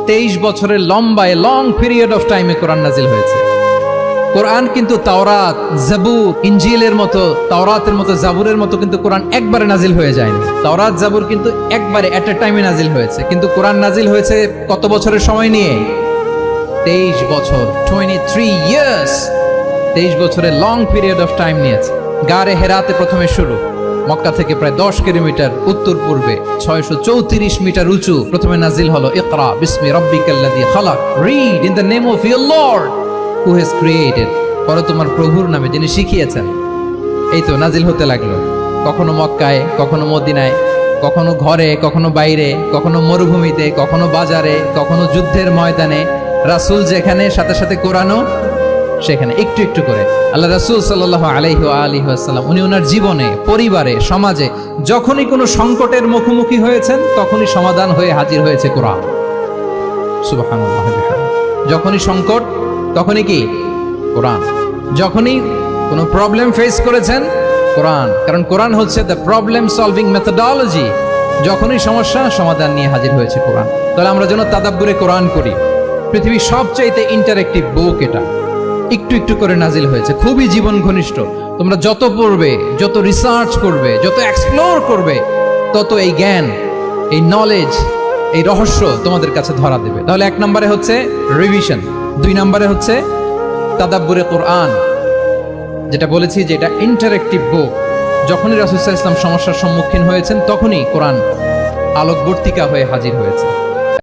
Speaker 1: 23 বছরের লম্বায় লং পিরিয়ড অফ টাইমে কোরআন নাজিল হয়েছে। কোরআন কিন্তু তাওরাত, জাবুর, ইনজিলের মতো, তাওরাতের মতো, জাবুরের মতো কিন্তু কোরআন একবারে নাজিল হয়ে যায়নি। তাওরাত, জাবুর কিন্তু একবারে এট এ টাইমে নাজিল হয়েছে, কিন্তু কোরআন নাজিল হয়েছে কত বছরের সময় নিয়ে? 23 বছর, 23 ইয়ার্স। 23 বছরের লং পিরিয়ড অফ টাইম নিয়েছে। গারে হেরাতে প্রথমে শুরু, মক্কা থেকে প্রায় 10 কিলোমিটার উত্তর পূর্বে 634 মিটার উঁচু প্রথমে নাজিল হলো ইকরা বিসমি রাব্বিকাল্লাযী খালাক, read in the name of your lord who has created, পড়ো তোমার প্রভুর নামে যিনি শিখিয়েছেন। এই তো নাজিল হতে লাগলো, কখনো মক্কায়, কখনো মদিনায়, কখনো ঘরে, কখনো বাইরে, কখনো মরুভূমিতে, কখনো বাজারে, কখনো যুদ্ধের ময়দানে। রাসূল যেখানে, সাথে সাথে কোরআনও সেখানে। একটু একটু করে আল্লাহ রাসূল সাল্লাল্লাহু আলাইহি ওয়া আলিহি ওয়াসাল্লাম উনি ওনার জীবনে, পরিবারে, সমাজে যখনই কোনো সংকটের মুখোমুখি হয়েছেন তখনই সমাধান হয়ে হাজির হয়েছে কোরআন। সুবহানাল্লাহ ওয়া বিহামদিহি। যখনই সংকট তখনই কি? কোরআন। যখনই কোনো প্রবলেম ফেস করেছেন কোরআন, কারণ কোরআন হচ্ছে দ্য প্রবলেম সলভিং মেথডোলজি। যখনই সমস্যা সমাধান নিয়ে হাজির হয়েছে কোরআন। তাহলে আমরা যেন তাদাব্বুরে কোরআন করি। পৃথিবীর সবচাইতে ইন্টারেক্টিভ বুক এটা, একটু একটু করে নাজিল হয়েছে, খুবই জীবন ঘনিষ্ঠ। তোমরা যত পড়বে, যত রিসার্চ করবে, যত এক্সপ্লোর করবে, তত এই জ্ঞান, এই নলেজ, এই রহস্য তোমাদের কাছে ধরা দেবে। তাহলে 1 নম্বরে হচ্ছে রিভিশন, 2 নম্বরে হচ্ছে তাদাব্বুরে কোরআন, যেটা বলেছি যে এটা ইন্টারেক্টিভ বুক। যখনই রাসূল সাল্লাল্লাহু আলাইহি ওয়াসাল্লাম সমস্যার সম্মুখীন হয়েছেন তখনই কোরআন আলোকবর্তিকা হয়ে হাজির হয়েছে।